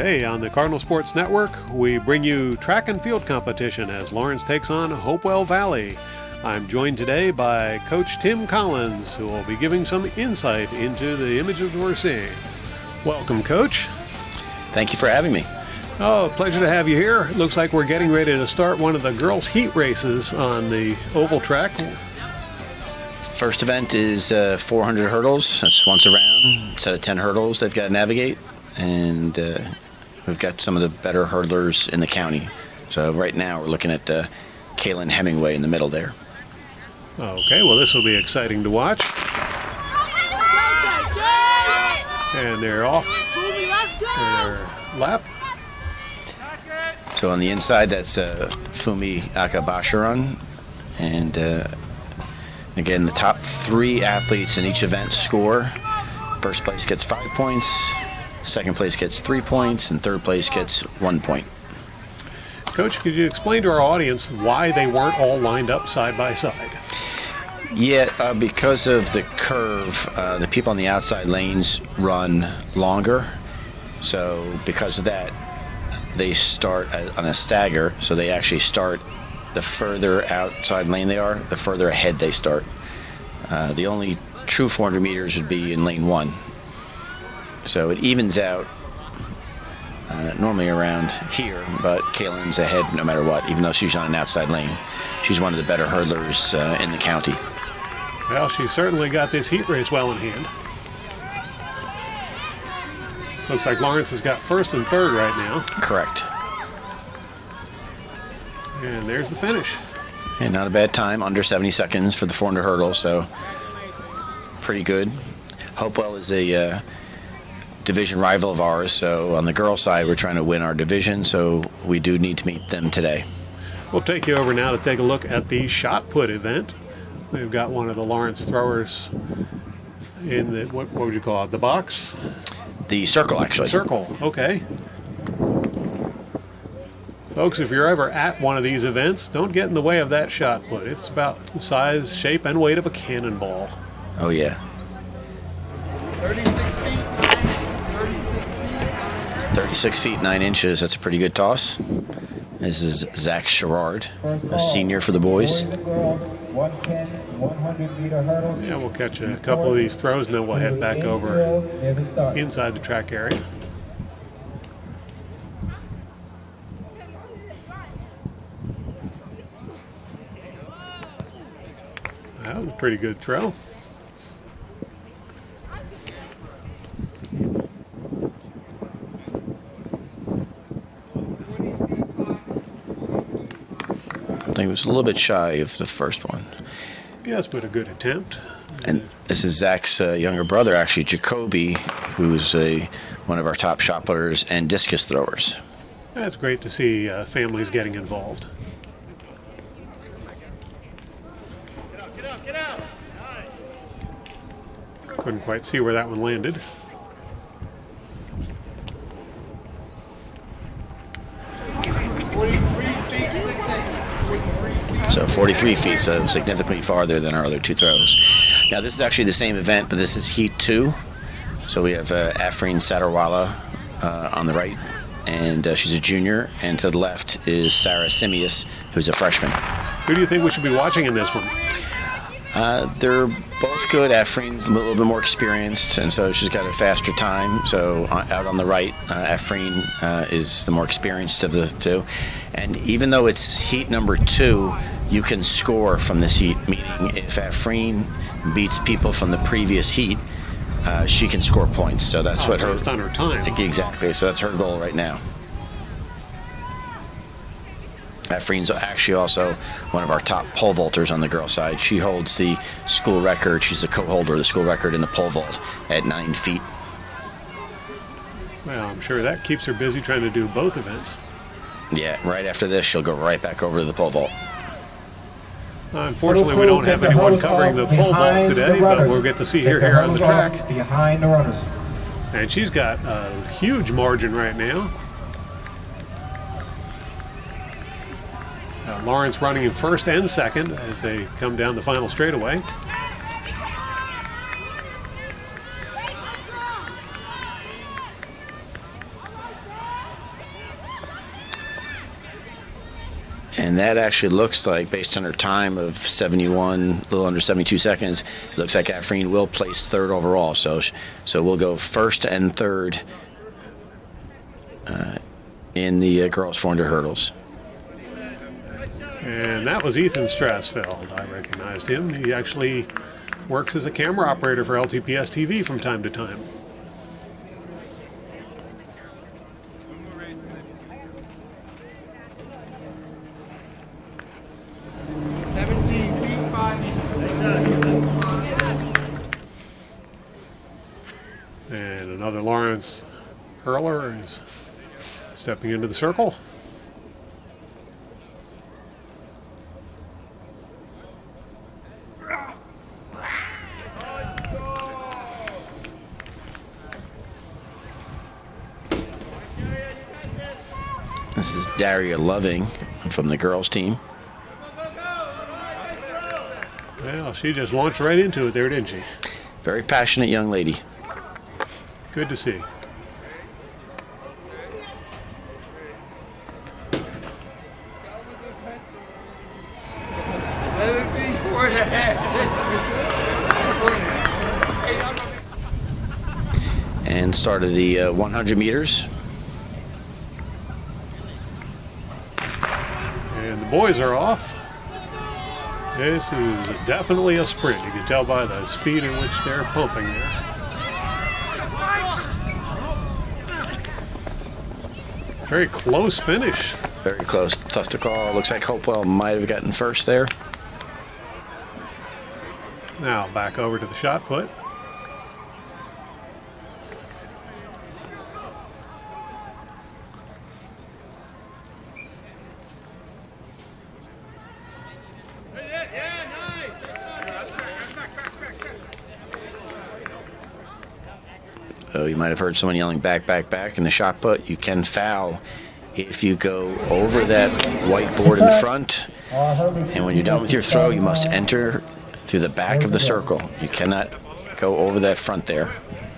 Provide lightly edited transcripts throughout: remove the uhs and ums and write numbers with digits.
Today on the Cardinal Sports Network, we bring you track and field competition as Lawrence takes on Hopewell Valley. I'm joined today by Coach Tim Collins, who will be giving some insight into the images we're seeing. Welcome, Coach. Thank you for having me. Oh, pleasure to have you here. It looks like we're getting ready to start one of the girls' heat races on the oval track. First event is 400 hurdles. That's once around. Set of 10 hurdles they've got to navigate. And we've got some of the better hurdlers in the county. So right now we're looking at Kaylin Hemingway in the middle there. Okay, well this will be exciting to watch. And they're off their lap. So on the inside, that's Fumi Akabasharan. And again, the top 3 athletes in each event score. First place gets 5 points, second place gets 3 points, and third place gets 1 point. Coach, could you explain to our audience why they weren't all lined up side by side? Yeah, because of the curve, the people on the outside lanes run longer. So because of that, they start on a stagger. So they actually start, the further outside lane they are, the further ahead they start. The only true 400 meters would be in lane 1. So it evens out normally around here, but Kaylin's ahead no matter what, even though she's on an outside lane. She's one of the better hurdlers in the county. Well, she certainly got this heat race well in hand. Looks like Lawrence has got first and third right now. Correct. And there's the finish. And not a bad time, under 70 seconds for the 400 hurdles, so pretty good. Hopewell is a division rival of ours, so on the girls' side we're trying to win our division, so we do need to meet them today. We'll take you over now to take a look at the shot put event. We've got one of the Lawrence throwers in the, what would you call it, the box? The circle, actually. Circle, okay. Folks, if you're ever at one of these events, don't get in the way of that shot put. It's about the size, shape, and weight of a cannonball. Oh, yeah. 36 feet 9 inches. That's a pretty good toss. This is Zach Sherrard, a senior for the boys. Yeah, we'll catch a couple of these throws and then we'll head back over inside the track area. That was a pretty good throw. I think it was a little bit shy of the first one. Yes, but a good attempt. And this is Zach's younger brother, actually, Jacoby, who's one of our top shot putters and discus throwers. That's great to see families getting involved. Get out. Couldn't quite see where that one landed. So 43 feet, so significantly farther than our other 2 throws. Now this is actually the same event, but this is Heat 2. So we have Afreen Satarwala on the right, and she's a junior. And to the left is Sarah Simius, who's a freshman. Who do you think we should be watching in this one? They're both good. Afreen's a little bit more experienced, and so she's got a faster time. So out on the right, Afreen is the more experienced of the 2. And even though it's heat number 2, you can score from this heat, meaning if Afreen beats people from the previous heat, she can score points. So that's what her... Based on her time. Exactly. So that's her goal right now. Afreen's actually also one of our top pole vaulters on the girl side. She holds the school record. She's the co-holder of the school record in the pole vault at 9 feet. Well, I'm sure that keeps her busy trying to do both events. Yeah, right after this, she'll go right back over to the pole vault. Unfortunately, we don't have anyone covering the pole vault today, but we'll get to see her here on the track. Behind the runners. And she's got a huge margin right now. Lawrence running in first and second as they come down the final straightaway. And that actually looks like, based on her time of 71, a little under 72 seconds, it looks like Afreen will place third overall. So we'll go first and third in the girls 400 hurdles. And that was Ethan Strassfeld. I recognized him. He actually works as a camera operator for LTPS TV from time to time. And another Lawrence hurler is stepping into the circle. This is Daria Loving from the girls team. Well, she just launched right into it there, didn't she? Very passionate young lady. Good to see. And started the 100 meters. And the boys are off. This is definitely a sprint. You can tell by the speed in which they're pumping there. Very close finish. Very close. Tough to call. Looks like Hopewell might have gotten first there. Now back over to the shot put. Oh, you might have heard someone yelling back, back, back in the shot put. You can foul if you go over that white board in the front. And when you're done with your throw, you must enter through the back of the circle. You cannot go over that front there.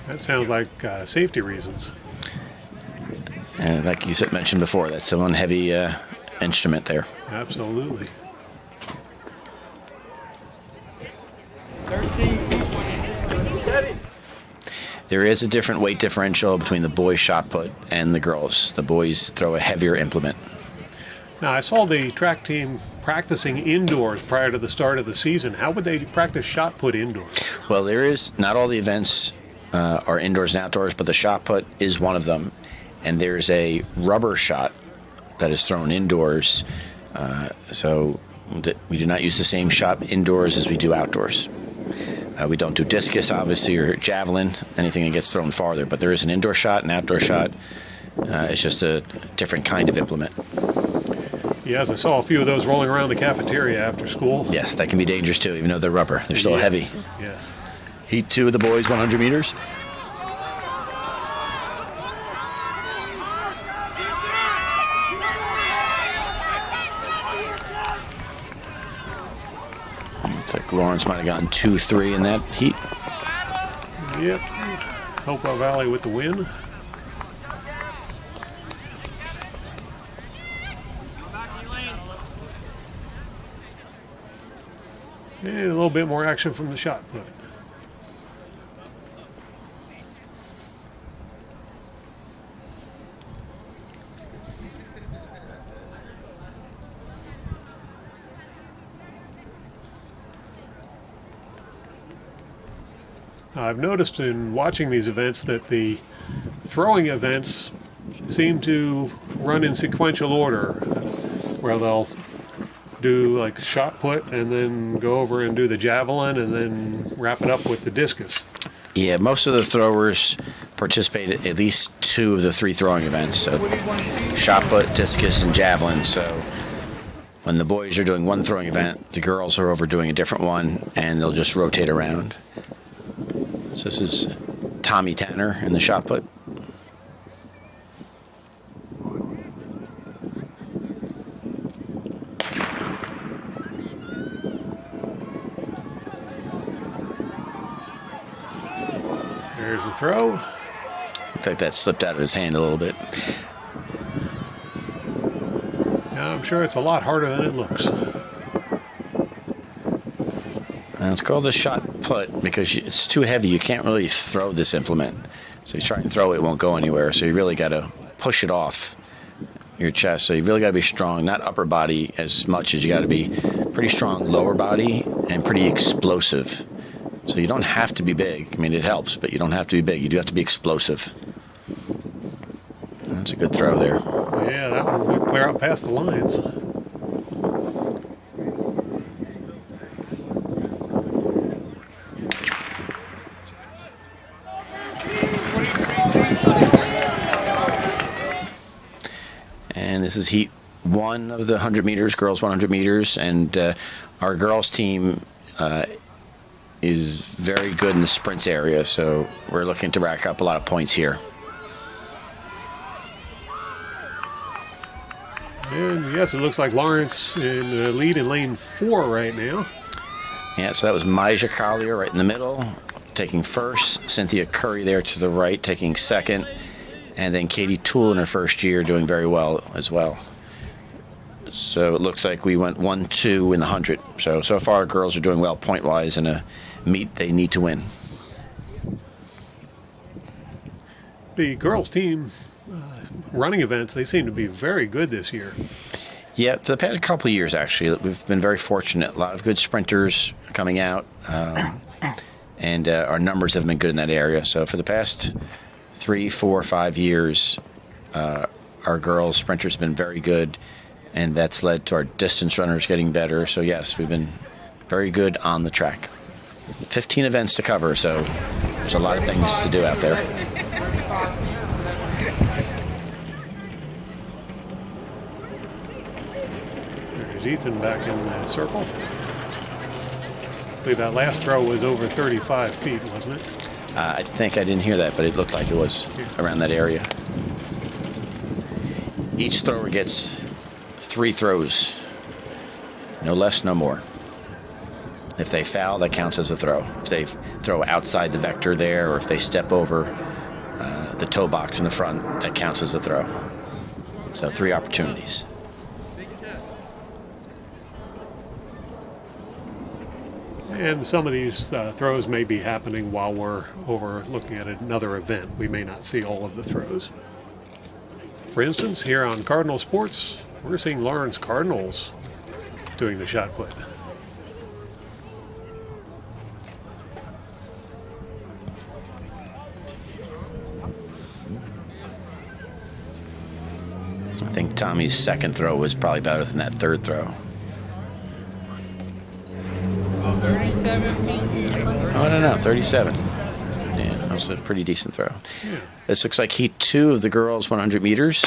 That sounds like safety reasons. And like you mentioned before, that's a one heavy instrument there. Absolutely. 13 feet. There is a different weight differential between the boys' shot put and the girls. The boys throw a heavier implement. Now, I saw the track team practicing indoors prior to the start of the season. How would they practice shot put indoors? Well, not all the events are indoors and outdoors, but the shot put is one of them. And there's a rubber shot that is thrown indoors. So we do not use the same shot indoors as we do outdoors. We don't do discus, obviously, or javelin, anything that gets thrown farther. But there is an indoor shot, an outdoor shot. It's just a different kind of implement. Yes, I saw a few of those rolling around the cafeteria after school. Yes, that can be dangerous, too, even though they're rubber. They're still heavy. Yes. Heat 2 of the boys, 100 meters. Looks like Lawrence might have gotten 2-3 in that heat. Yep. Hopewell Valley with the win. And a little bit more action from the shot put. I've noticed in watching these events that the throwing events seem to run in sequential order, where they'll do like shot put and then go over and do the javelin and then wrap it up with the discus. Yeah, most of the throwers participate at least 2 of the 3 throwing events. So shot put, discus, and javelin. So when the boys are doing one throwing event, the girls are over doing a different one, and they'll just rotate around. So this is Tommy Tanner in the shot put. There's the throw. Looks like that slipped out of his hand a little bit. Yeah, I'm sure it's a lot harder than it looks. And it's called the shot put because it's too heavy. You can't really throw this implement. So you try and throw it, it won't go anywhere. So you really got to push it off your chest. So you really got to be strong, not upper body as much as you got to be pretty strong lower body and pretty explosive. So you don't have to be big. I mean, it helps, but you don't have to be big. You do have to be explosive. That's a good throw there. Yeah, that one went clear out past the lines. And this is heat 1 of the 100 meters, girls 100 meters, and our girls team is very good in the sprints area, so we're looking to rack up a lot of points here. And yes, it looks like Lawrence in the lead in lane 4 right now. Yeah, so that was Maja Collier right in the middle, taking first. Cynthia Curry there to the right, taking second. And then Katie Toole in her first year doing very well as well. So it looks like we went 1-2 in the 100. So far girls are doing well point-wise in a meet they need to win. The girls team running events, they seem to be very good this year. Yeah, for the past couple of years, actually, we've been very fortunate. A lot of good sprinters coming out, and our numbers have been good in that area. So for the past 3, 4, 5 years, our girls sprinters have been very good, and that's led to our distance runners getting better. So yes, we've been very good on the track. 15 events to cover, so there's a lot of things to do out there. There's Ethan back in the circle. I believe that last throw was over 35 feet, wasn't it? I think I didn't hear that, but it looked like it was around that area. Each thrower gets 3 throws. No less, no more. If they foul, that counts as a throw. If they throw outside the vector there, or if they step over the toe box in the front, that counts as a throw. So 3 opportunities. And some of these throws may be happening while we're over looking at another event. We may not see all of the throws. For instance, here on Cardinal Sports, we're seeing Lawrence Cardinals doing the shot put. I think Tommy's second throw was probably better than that third throw. 37 feet. Oh, no, 37. Yeah, that was a pretty decent throw. Yeah. This looks like heat 2 of the girls 100 meters.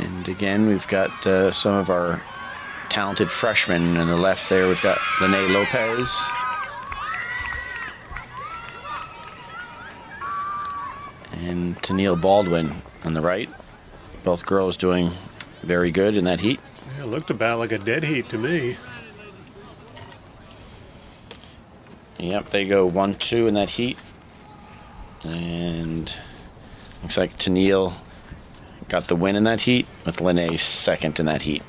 And again, we've got some of our talented freshmen. On the left there, we've got Lene Lopez. And Tennille Baldwin on the right. Both girls doing very good in that heat. Yeah, it looked about like a dead heat to me. Yep, they go 1-2 in that heat. And looks like Tennille got the win in that heat, with Lene second in that heat.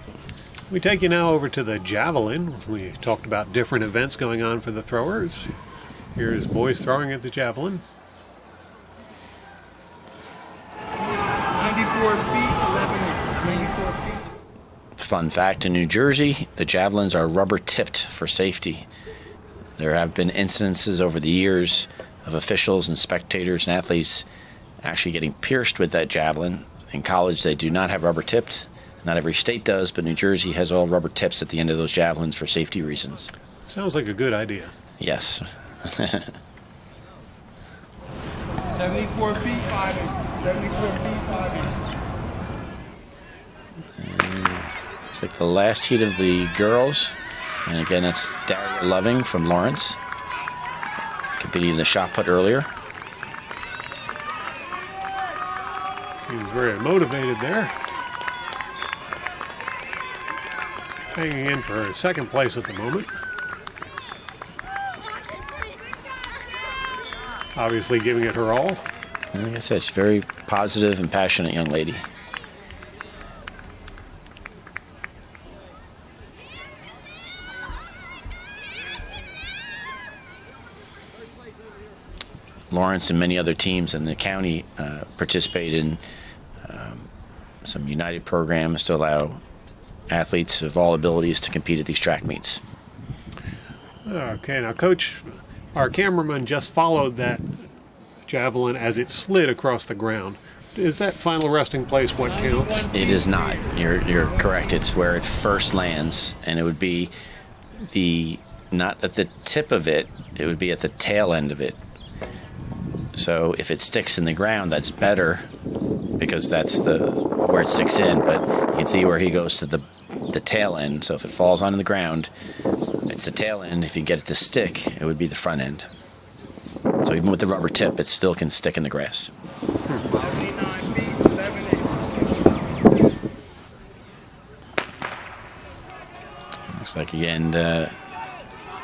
We take you now over to the Javelin. We talked about different events going on for the throwers. Here's boys throwing at the Javelin. 94 feet, 94 feet. Fun fact, in New Jersey, the Javelins are rubber tipped for safety. There have been incidences over the years of officials and spectators and athletes actually getting pierced with that Javelin. In college, they do not have rubber tipped. Not every state does, but New Jersey has all rubber tips at the end of those Javelins for safety reasons. Sounds like a good idea. Yes. 74 feet, 5 inches. 74 feet, 5 inches. It's like the last heat of the girls. And again, that's Daria Loving from Lawrence, competing in the shot put earlier. Seems very motivated there. Hanging in for second place at the moment. Obviously giving it her all. And like I said, she's a very positive and passionate young lady. Lawrence and many other teams in the county participate in some United programs to allow athletes of all abilities to compete at these track meets. Okay, now, Coach, our cameraman just followed that javelin as it slid across the ground. Is that final resting place what counts? It is not. You're correct. It's where it first lands, and it would be not at the tip of it. It would be at the tail end of it. So if it sticks in the ground, that's better because that's where it sticks in. But you can see where he goes to the tail end. So if it falls onto the ground, it's the tail end. If you get it to stick, it would be the front end. So even with the rubber tip, it still can stick in the grass. Looks like, again, the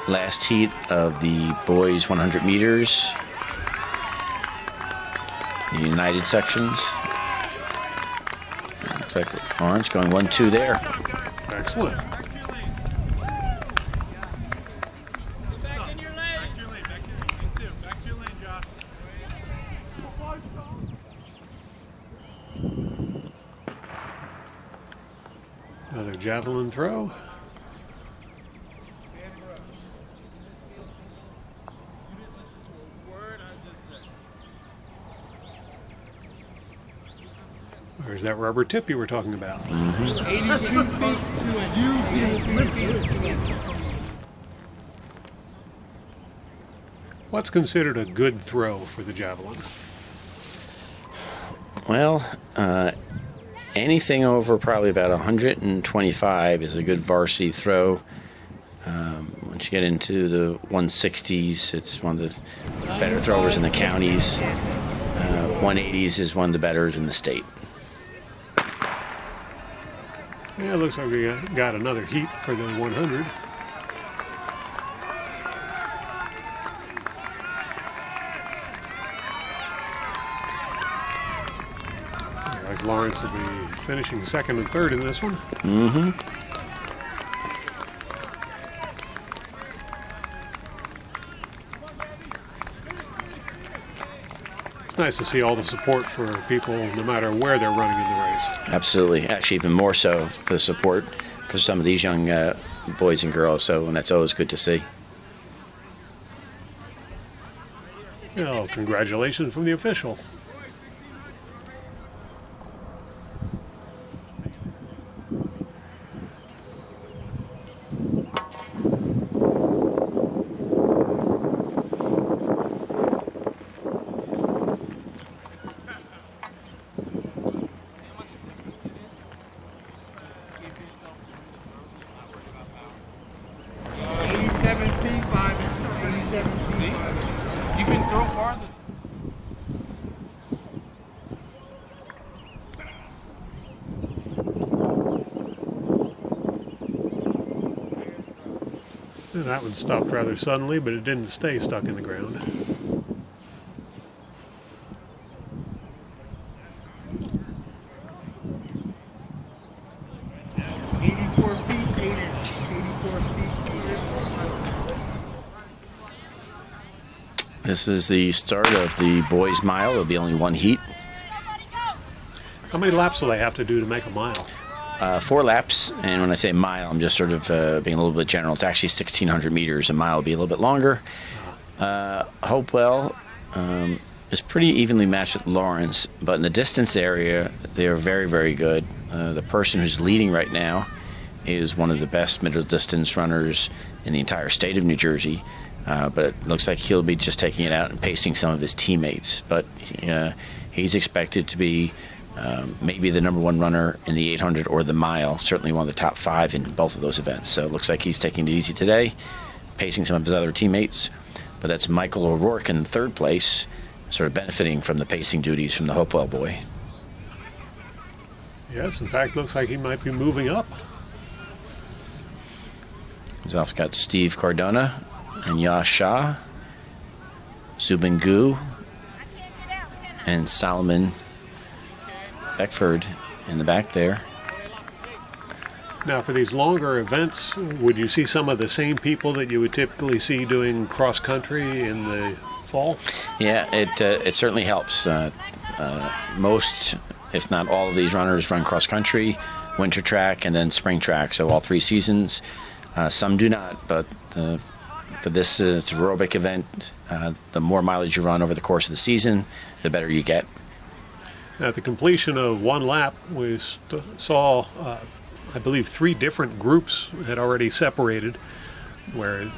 last heat of the boys 100 meters, the United sections. Looks like Lawrence going 1-2 there. Excellent. Another javelin throw. There's that rubber tip you were talking about. What's considered a good throw for the javelin? Well, anything over probably about 125 is a good varsity throw. Once you get into the 160s, it's one of the better throwers in the counties. 180s is one of the better in the state. Yeah, it looks like we got another heat for the 100. Like Lawrence will be finishing second and third in this one. Mm-hmm. It's nice to see all the support for people no matter where they're running in the race. Absolutely. Actually, even more so for the support for some of these young boys and girls. So, and that's always good to see. Well, congratulations from the official. You can throw farther. That one stopped rather suddenly, but it didn't stay stuck in the ground. This is the start of the boys' mile. There'll be only one heat. How many laps will they have to do to make a mile? 4 laps, and when I say mile, I'm just sort of being a little bit general. It's actually 1,600 meters. A mile will be a little bit longer. Hopewell is pretty evenly matched with Lawrence, but in the distance area, they're very, very good. The person who's leading right now is one of the best middle distance runners in the entire state of New Jersey. But it looks like he'll be just taking it out and pacing some of his teammates. But he's expected to be maybe the number 1 runner in the 800 or the mile, certainly one of the top 5 in both of those events. So it looks like he's taking it easy today, pacing some of his other teammates. But that's Michael O'Rourke in 3rd place, sort of benefiting from the pacing duties from the Hopewell boy. Yes, in fact, looks like he might be moving up. He's also got Steve Cardona and Yash Shah, Zubin Gu, and Solomon Beckford in the back there. Now, for these longer events, would you see some of the same people that you would typically see doing cross-country in the fall? Yeah, it certainly helps. Most, if not all of these runners run cross country, winter track, and then spring track, so all 3 seasons. Some do not, but for this it's an aerobic event. The more mileage you run over the course of the season, the better you get. At the completion of one lap, we saw, I believe, 3 different groups had already separated, where the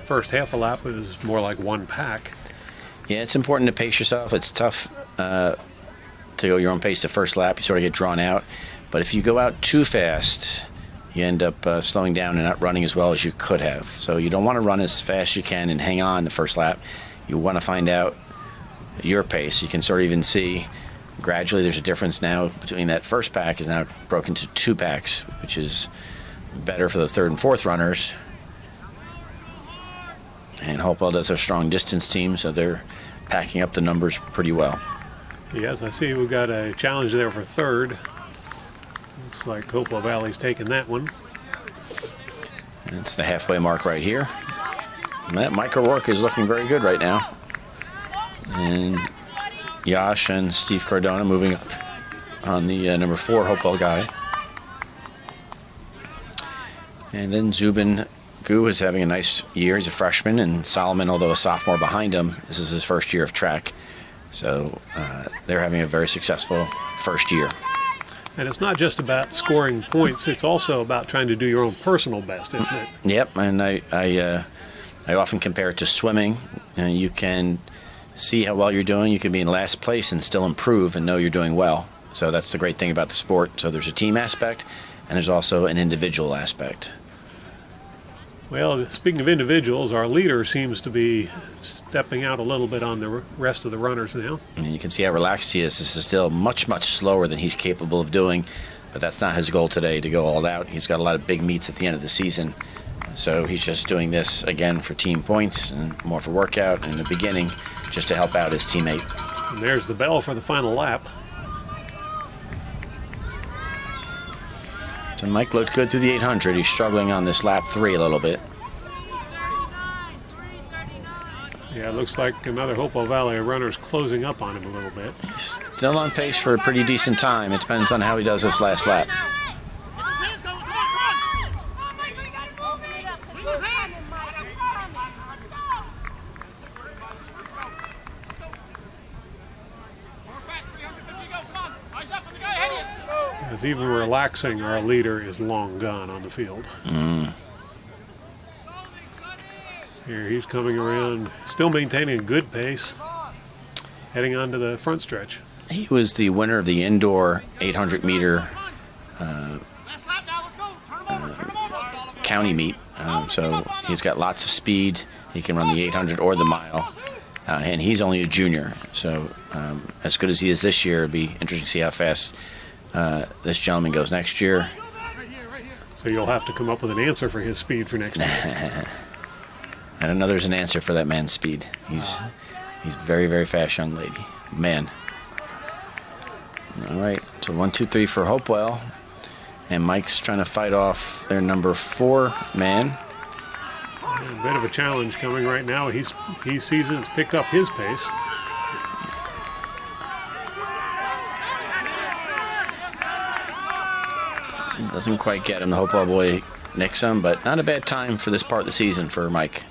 first half a lap was more like one pack. Yeah, it's important to pace yourself. It's tough to go your own pace the first lap. You sort of get drawn out. But if you go out too fast, you end up slowing down and not running as well as you could have. So you don't want to run as fast as you can and hang on the first lap. You want to find out your pace. You can sort of even see gradually there's a difference now between that first pack is now broken to 2 packs, which is better for the 3rd and 4th runners. And Hopewell does have a strong distance team, so they're packing up the numbers pretty well. Yes, I see we've got a challenge there for 3rd. Looks like Hopewell Valley's taking that one. And it's the halfway mark right here. And that Mike O'Rourke is looking very good right now. And Yash and Steve Cardona moving up on the number 4 Hopewell guy. And then Zubin Gu is having a nice year. He's a freshman, and Solomon, although a sophomore behind him, this is his first year of track. So they're having a very successful first year. And it's not just about scoring points, it's also about trying to do your own personal best, isn't it? Yep, and I often compare it to swimming. You can see how well you're doing. You can be in last place and still improve and know you're doing well. So that's the great thing about the sport. So there's a team aspect, and there's also an individual aspect. Well, speaking of individuals, our leader seems to be stepping out a little bit on the rest of the runners now. And you can see how relaxed he is. This is still much, much slower than he's capable of doing, but that's not his goal today, to go all out. He's got a lot of big meets at the end of the season, so he's just doing this, again, for team points and more for workout in the beginning, just to help out his teammate. And there's the bell for the final lap. So Mike looked good through the 800. He's struggling on this lap 3 a little bit. Yeah, it looks like another Hopewell Valley runner's closing up on him a little bit. He's still on pace for a pretty decent time. It depends on how he does this last lap. As even relaxing, our leader is long gone on the field. Here he's coming around, still maintaining a good pace, heading on to the front stretch. He was the winner of the indoor 800-meter county meet, so he's got lots of speed. He can run the 800 or the mile, and he's only a junior. So as good as he is this year, it'll be interesting to see how fast this gentleman goes next year. So you'll have to come up with an answer for his speed for next year. I don't know there's an answer for that man's speed. He's very, very fast young lady. Man. All right, so 1, 2, 3 for Hopewell. And Mike's trying to fight off their number 4 man. A bit of a challenge coming right now. He sees it's picked up his pace. Doesn't quite get him. The Hopewell boy nicks him, but not a bad time for this part of the season for Mike.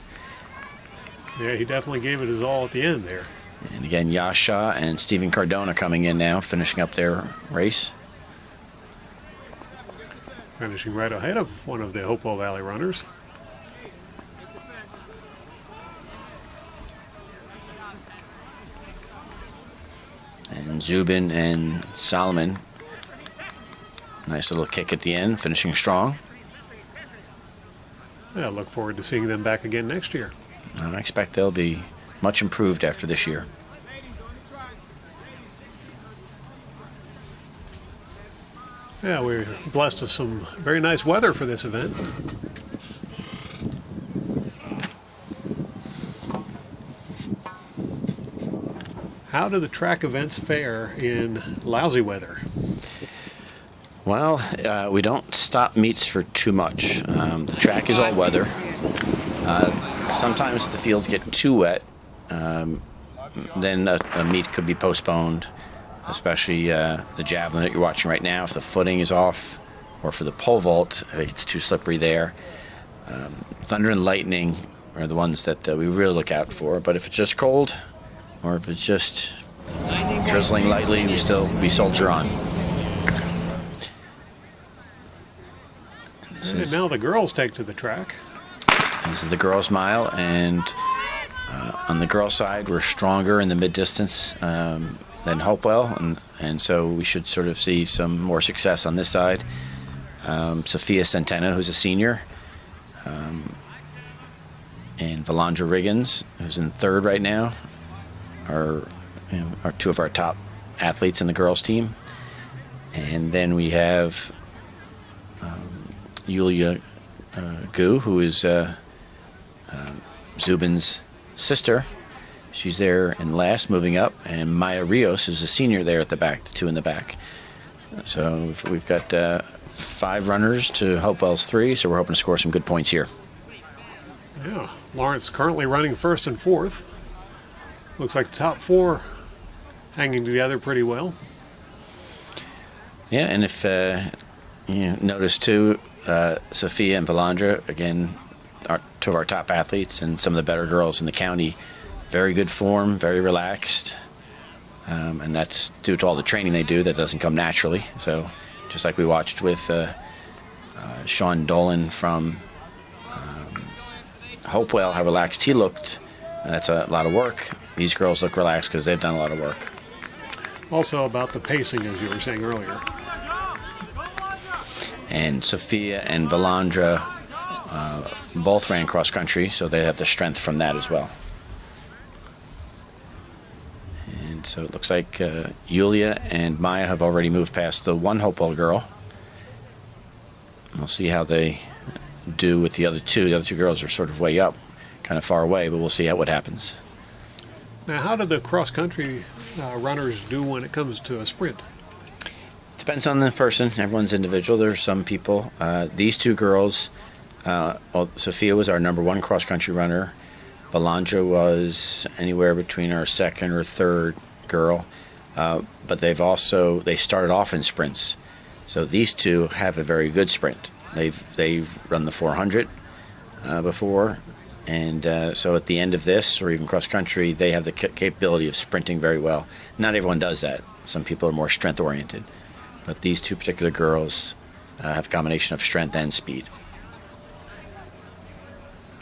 Yeah, he definitely gave it his all at the end there. And again, Yasha and Stephen Cardona coming in now, finishing up their race. Finishing right ahead of one of the Hopewell Valley runners. And Zubin and Solomon. Nice little kick at the end, finishing strong. I look forward to seeing them back again next year. I expect they'll be much improved after this year. Yeah, we're blessed with some very nice weather for this event. How do the track events fare in lousy weather? Well, we don't stop meets for too much. The track is all weather. Sometimes the fields get too wet, then a meet could be postponed, especially the javelin that you're watching right now. If the footing is off, or for the pole vault, if it's too slippery there. Thunder and lightning are the ones that we really look out for. But if it's just cold, or if it's just drizzling lightly, we soldier on. And now the girls take to the track. This is the girls' mile, and on the girls' side, we're stronger in the mid-distance than Hopewell, and so we should sort of see some more success on this side. Sophia Centeno, who's a senior, and Valandra Riggins, who's in third right now, are two of our top athletes in the girls' team. And then we have Yulia Gu, who is Zubin's sister. She's there in last, moving up, and Maya Rios, who's a senior there at the back, the two in the back. So we've got 5 runners to Hopewell's 3, so we're hoping to score some good points here. Yeah, Lawrence currently running first and fourth. Looks like the top 4 hanging together pretty well. Yeah, and if you notice too, Sophia and Valandra, again, are 2 of our top athletes and some of the better girls in the county. Very good form, very relaxed, and that's due to all the training they do that doesn't come naturally. So just like we watched with Sean Dolan from Hopewell, how relaxed he looked. That's a lot of work. These girls look relaxed because they've done a lot of work. Also about the pacing, as you were saying earlier. And Sophia and Valandra both ran cross country, so they have the strength from that as well. And so it looks like Yulia and Maya have already moved past the one Hopewell girl. We'll see how they do with the other two. The other 2 girls are sort of way up, kind of far away, but we'll see what happens. Now, how do the cross-country runners do when it comes to a sprint? Depends on the person. Everyone's individual. There's some people. These 2 girls, Sophia was our number 1 cross-country runner. Valandra was anywhere between our 2nd or 3rd girl. But they started off in sprints. So these 2 have a very good sprint. They've run the 400 before, and so at the end of this, or even cross country, they have the capability of sprinting very well. Not everyone does that. Some people are more strength oriented, but these 2 particular girls have a combination of strength and speed.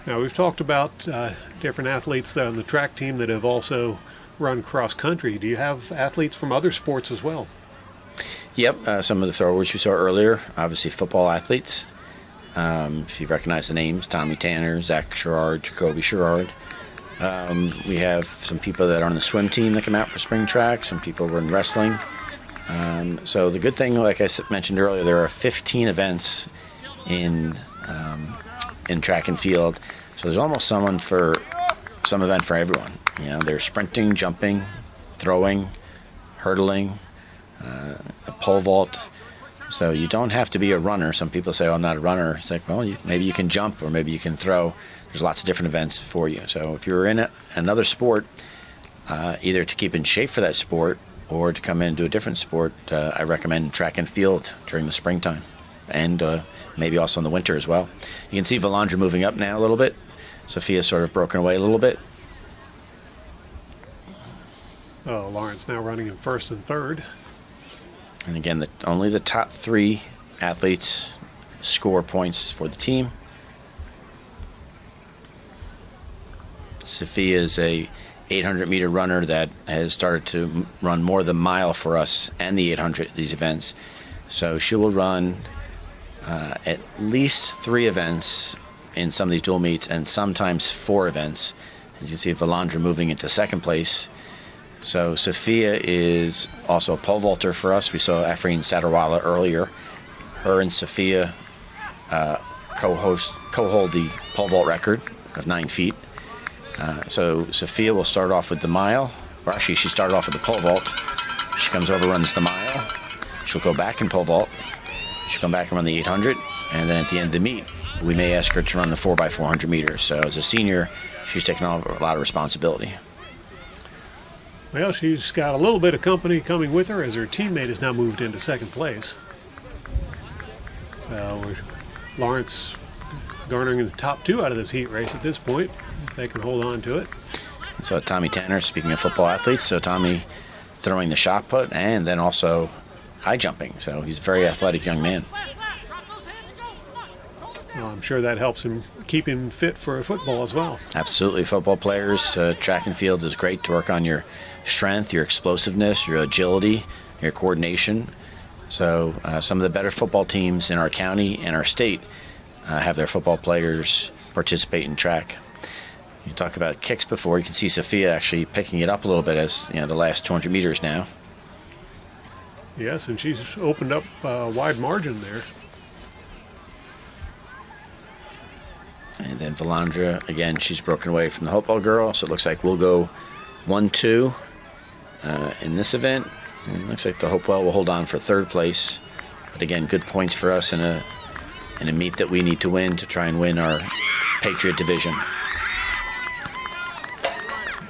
Now, we've talked about different athletes that are on the track team that have also run cross country. Do you have athletes from other sports as well? Yep, some of the throwers you saw earlier, obviously football athletes. If you recognize the names, Tommy Tanner, Zach Sherrard, Jacoby Sherrard. We have some people that are on the swim team that come out for spring track. Some people were in wrestling. So the good thing, like I mentioned earlier, there are 15 events in track and field. So there's almost some event for everyone. You know, there's sprinting, jumping, throwing, hurdling, a pole vault. So you don't have to be a runner. Some people say, "Oh, I'm not a runner." It's like, well, maybe you can jump or maybe you can throw. There's lots of different events for you. So if you're in another sport, either to keep in shape for that sport or to come in and do a different sport, I recommend track and field during the springtime and maybe also in the winter as well. You can see Valandra moving up now a little bit. Sophia's sort of broken away a little bit. Lawrence now running in first and third. And again, only the top 3 athletes score points for the team. Sophia is a 800-meter runner that has started to run more than a mile for us and the 800 at these events. So she will run at least 3 events in some of these dual meets and sometimes 4 events. As you see, Valandra moving into second place. So Sophia is also a pole vaulter for us. We saw Afreen Sadarwala earlier. Her and Sophia co-hold the pole vault record of 9 feet. So Sophia will start off with the mile. Or actually, she started off with the pole vault. She comes over, runs the mile. She'll go back and pole vault. She'll come back and run the 800. And then at the end of the meet, we may ask her to run the 4x400 meters. So as a senior, she's taken on a lot of responsibility. Well, she's got a little bit of company coming with her as her teammate has now moved into second place. So Lawrence garnering the top two out of this heat race at this point, if they can hold on to it. So Tommy Tanner, speaking of football athletes, so Tommy throwing the shot put and then also high jumping. So he's a very athletic young man. Well, I'm sure that helps him keep him fit for football as well. Absolutely. Football players, track and field is great to work on your strength, your explosiveness, your agility, your coordination. So some of the better football teams in our county and our state have their football players participate in track. You talk about kicks before. You can see Sophia actually picking it up a little bit as the last 200 meters now. Yes, and she's opened up a wide margin there. And then Valandra, again, she's broken away from the Hopewell girl, so it looks like we'll go 1-2 in this event. And it looks like the Hopewell will hold on for third place. But again, good points for us in a meet that we need to win to try and win our Patriot division.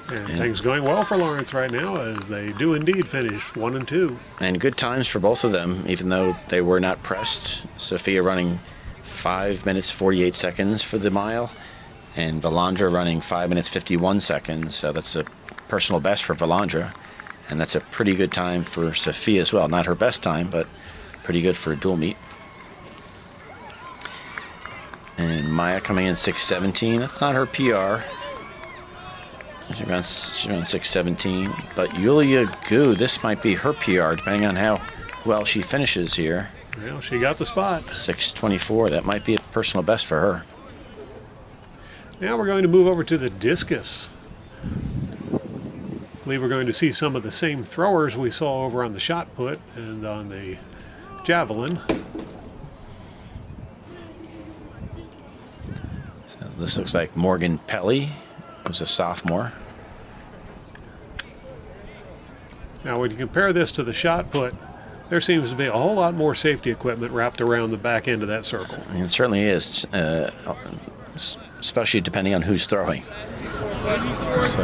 And things going well for Lawrence right now as they do indeed finish 1 and 2. And good times for both of them, even though they were not pressed. Sophia running 5 minutes 48 seconds for the mile, and Valandra running 5 minutes 51 seconds. So that's a personal best for Valandra, and that's a pretty good time for Sophia as well. Not her best time, but pretty good for a dual meet. And Maya coming in 6:17. That's not her PR. She runs 6:17. But Yulia Gu, this might be her PR, depending on how well she finishes here. Well, she got the spot. 6:24. That might be a personal best for her. Now we're going to move over to the discus. I believe we're going to see some of the same throwers we saw over on the shot put and on the javelin. So this looks like Morgan Pelly, who's a sophomore. Now when you compare this to the shot put, there seems to be a whole lot more safety equipment wrapped around the back end of that circle. It certainly is, especially depending on who's throwing. So,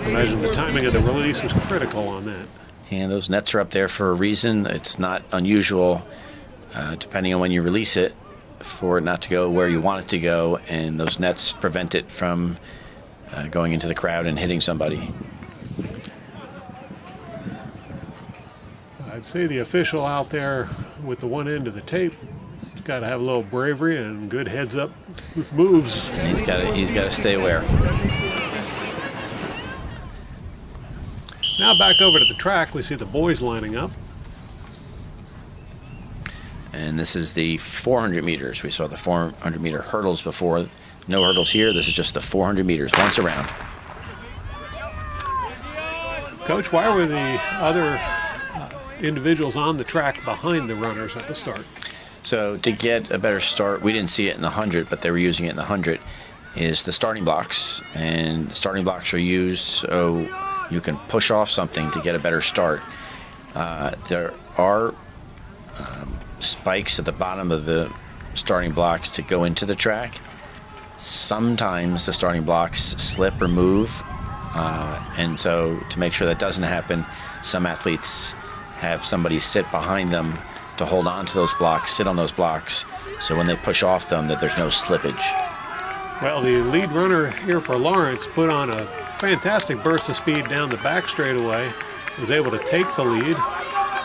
imagine the timing of the release is critical on that. And those nets are up there for a reason. It's not unusual, depending on when you release it, for it not to go where you want it to go, and those nets prevent it from going into the crowd and hitting somebody. I'd say the official out there with the one end of the tape got to have a little bravery and good heads-up moves. And he's got to stay aware. Now back over to the track, we see the boys lining up. And this is the 400 meters. We saw the 400-meter hurdles before. No hurdles here. This is just the 400 meters, once around. Coach, why were the other individuals on the track behind the runners at the start? So to get a better start, we didn't see it in the 100, but they were using it in the 100, is the starting blocks. And starting blocks are used so you can push off something to get a better start. There are spikes at the bottom of the starting blocks to go into the track. Sometimes the starting blocks slip or move, and so to make sure that doesn't happen, some athletes have somebody sit behind them to hold on to those blocks, sit on those blocks, so when they push off them that there's no slippage. Well, the lead runner here for Lawrence put on a fantastic burst of speed down the back straightaway, was able to take the lead.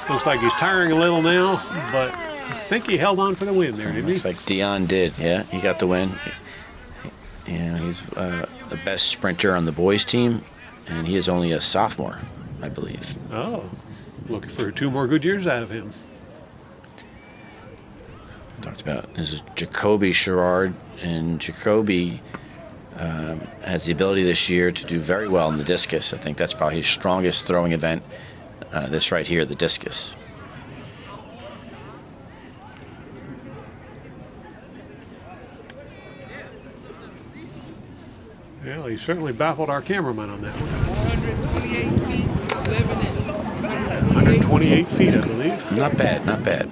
Looks like he's tiring a little now, but I think he held on for the win there, didn't he? Looks like Dion did, yeah. He got the win. And he's the best sprinter on the boys' team, and he is only a sophomore, I believe. Oh, looking for 2 more good years out of him. Talked about this is Jacoby Sherrard, and Jacoby has the ability this year to do very well in the discus. I think that's probably his strongest throwing event, this right here, the discus. Well, he certainly baffled our cameraman on that one. 128 feet, I believe. Not bad, not bad.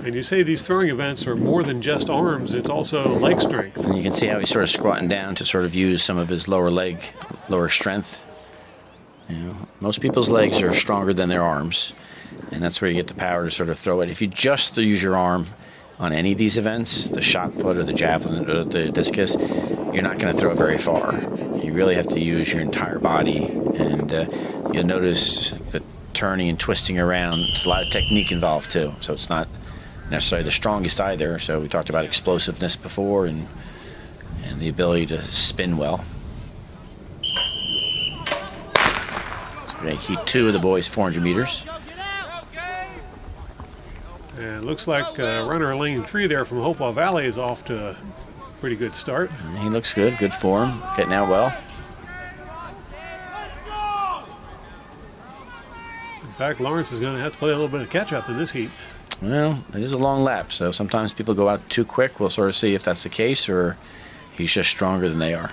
And you say these throwing events are more than just arms, it's also leg strength. And you can see how he's sort of squatting down to sort of use some of his lower strength. You know, most people's legs are stronger than their arms, and that's where you get the power to sort of throw it. If you just use your arm on any of these events, the shot put or the javelin or the discus, you're not going to throw it very far. You really have to use your entire body, and you'll notice the turning and twisting around. There's a lot of technique involved too, so it's not necessarily the strongest either. So we talked about explosiveness before and the ability to spin well. So we're going to heat 2 of the boys 400 meters. And it looks like runner lane 3 there from Hopewell Valley is off to a pretty good start. And he looks good form, hitting out well. In fact, Lawrence is going to have to play a little bit of catch-up in this heat. Well, it is a long lap, so sometimes people go out too quick. We'll sort of see if that's the case or he's just stronger than they are.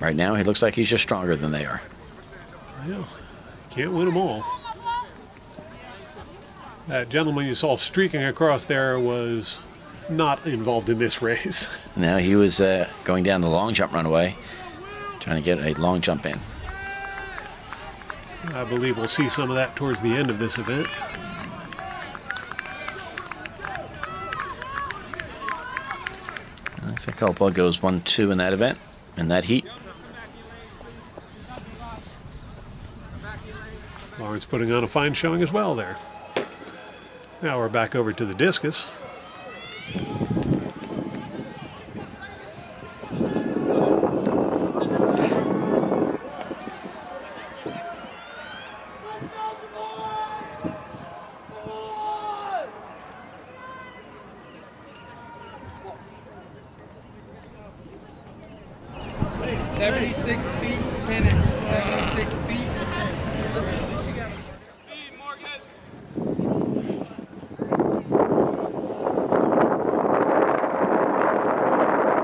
Right now, he looks like he's just stronger than they are. Well, can't win them all. That gentleman you saw streaking across there was not involved in this race. Now he was going down the long jump runaway, trying to get a long jump in. I believe we'll see some of that towards the end of this event. Looks like Hopewell goes 1-2 in that event, in that heat. Lawrence putting on a fine showing as well there. Now we're back over to the discus.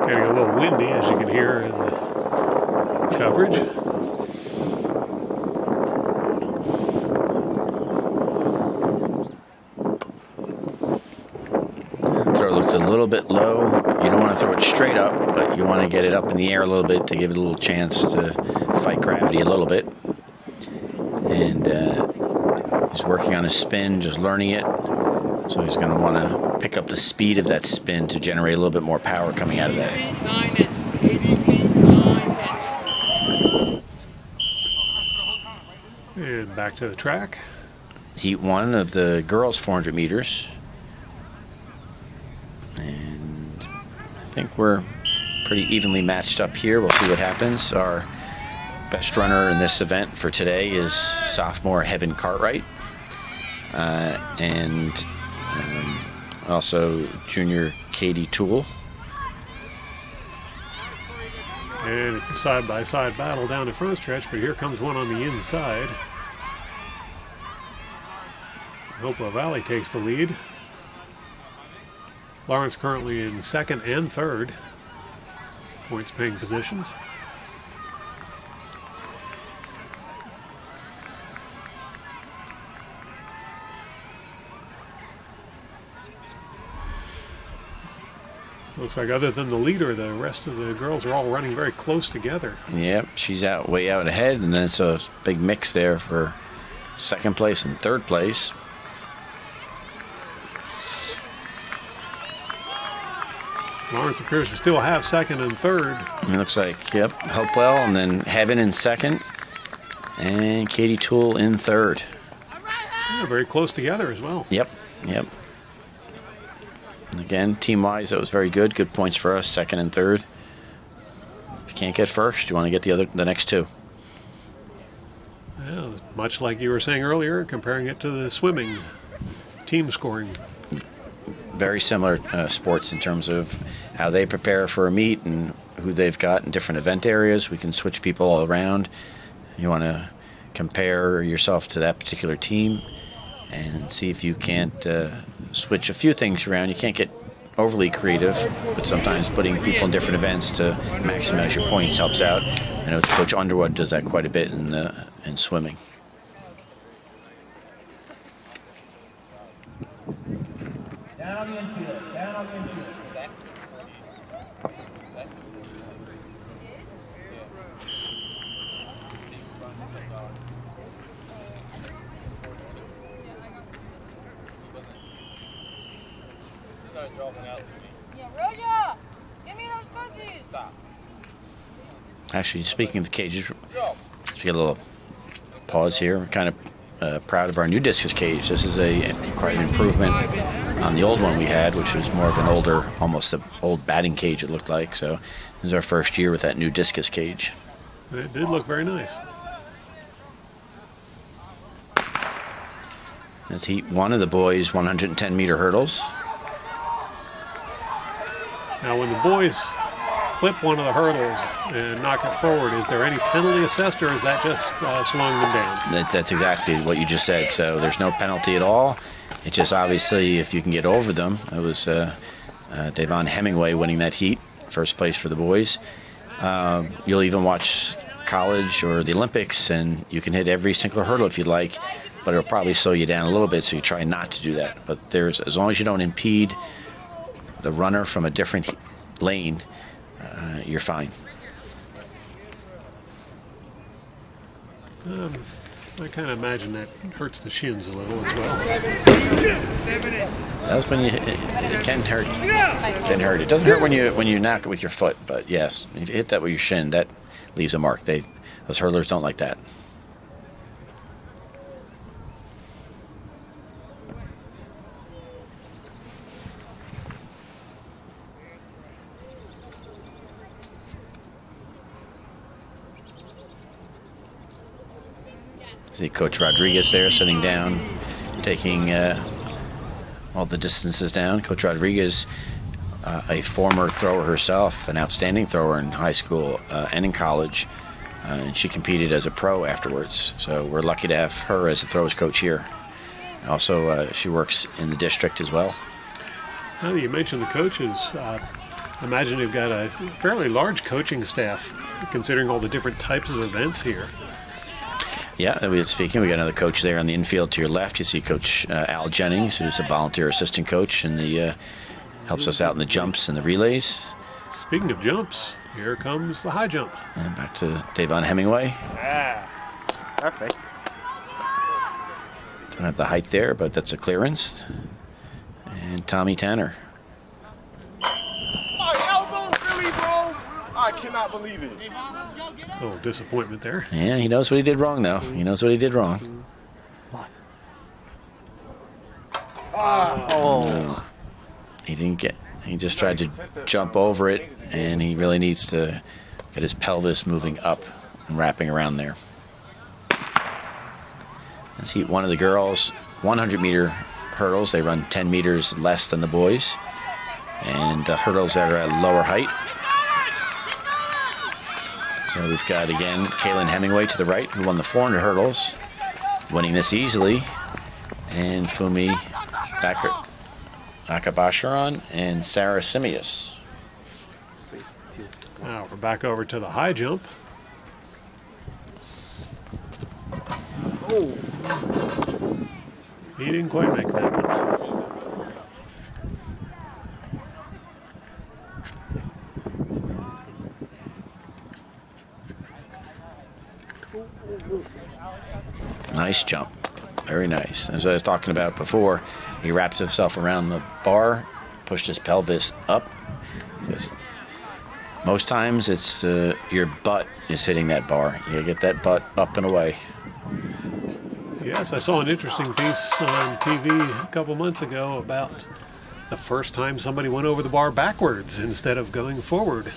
Getting a little windy, as you can hear in the coverage. The throw looks a little bit low. You don't want to throw it straight up, but you want to get it up in the air a little bit to give it a little chance to fight gravity a little bit. And he's working on his spin, just learning it. So he's going to want to pick up the speed of that spin to generate a little bit more power coming out of that. And back to the track. Heat 1 of the girls 400 meters. And I think we're pretty evenly matched up here. We'll see what happens. Our best runner in this event for today is sophomore Heaven Cartwright. And also junior Katie Toole. And it's a side-by-side battle down the front stretch, but here comes one on the inside. Hopewell Valley takes the lead. Lawrence currently in second and third points paying positions. Looks like other than the leader, the rest of the girls are all running very close together. Yep, she's way out ahead, and then it's a big mix there for second place and third place. Lawrence appears to still have second and third. It looks like, yep, Hopewell, and then Heaven in second, and Katie Toole in third. Yeah, very close together as well. Yep. Again, team-wise, that was very good. Good points for us, second and third. If you can't get first, you want to get the next two. Yeah, much like you were saying earlier, comparing it to the swimming team scoring. Very similar sports in terms of how they prepare for a meet and who they've got in different event areas. We can switch people all around. You want to compare yourself to that particular team and see if you can't switch a few things around. You can't get overly creative, but sometimes putting people in different events to maximize your points helps out. I know Coach Underwood does that quite a bit in swimming. Down on the infield. Down on the infield. Yeah, Roja! Give me those cookies! Stop. Actually, speaking of the cages, let's get a little pause here. We're kind of proud of our new discus cage. This is quite an improvement on the old one we had, which was more of an older, almost an old batting cage it looked like. So this is our first year with that new discus cage. It did look very nice. Let's heat one of the boys' 110-meter hurdles. Now, when the boys clip one of the hurdles and knock it forward, is there any penalty assessed, or is that just slowing them down? That's exactly what you just said. So there's no penalty at all. It's just obviously if you can get over them. It was Devon Hemingway winning that heat, first place for the boys. You'll even watch college or the Olympics, and you can hit every single hurdle if you'd like, but it'll probably slow you down a little bit, so you try not to do that. But as long as you don't impede the runner from a different lane, you're fine. I kind of imagine that hurts the shins a little as well. That's when it can hurt. It can hurt. It doesn't hurt when you knock it with your foot, but yes, if you hit that with your shin, that leaves a mark. Those hurdlers don't like that. See Coach Rodriguez there sitting down, taking all the distances down. Coach Rodriguez, a former thrower herself, an outstanding thrower in high school and in college, and she competed as a pro afterwards. So we're lucky to have her as a throws coach here. Also, she works in the district as well. Now that you mentioned the coaches, I imagine you've got a fairly large coaching staff, considering all the different types of events here. Yeah, we got another coach there on the infield to your left. You see Coach Al Jennings, who's a volunteer assistant coach, and helps us out in the jumps and the relays. Speaking of jumps, here comes the high jump. And back to Devon Hemingway. Yeah, perfect. Don't have the height there, but that's a clearance. And Tommy Tanner. My elbow, really, bro? I cannot believe it. A little disappointment there. Yeah, he knows what he did wrong, though. He knows what he did wrong. Oh. He didn't get. He just tried to jump over it, and he really needs to get his pelvis moving up and wrapping around there. Let's see one of the girls, 100-meter hurdles. They run 10 meters less than the boys, and hurdles that are at lower height. So we've got, again, Kaylin Hemingway to the right, who won the 400 hurdles, winning this easily, and Fumi Akabasharan and Sarah Simius. Now we're back over to the high jump. Oh. He didn't quite make that one. Nice jump. Very nice. As I was talking about before, he wrapped himself around the bar, pushed his pelvis up. Most times it's your butt is hitting that bar. You get that butt up and away. Yes, I saw an interesting piece on TV a couple months ago about the first time somebody went over the bar backwards instead of going forward.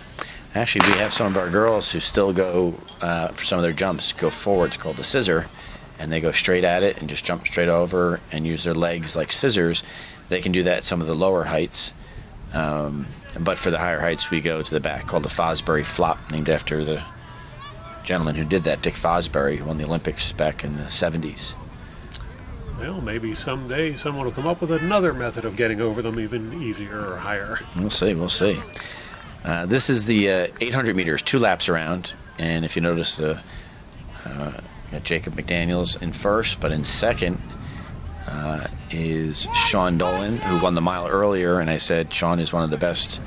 Actually, we have some of our girls who still go, for some of their jumps, go forward. It's called the scissor. And they go straight at it and just jump straight over and use their legs like scissors. They can do that at some of the lower heights. But for the higher heights, we go to the back, called the Fosbury Flop, named after the gentleman who did that, Dick Fosbury, who won the Olympics back in the 70s. Well, maybe someday someone will come up with another method of getting over them even easier or higher. We'll see. This is the 800 meters, 2 laps around. And if you notice, got Jacob McDaniels in first, but in second, is Sean Dolan, who won the mile earlier, and I said Sean is one of the best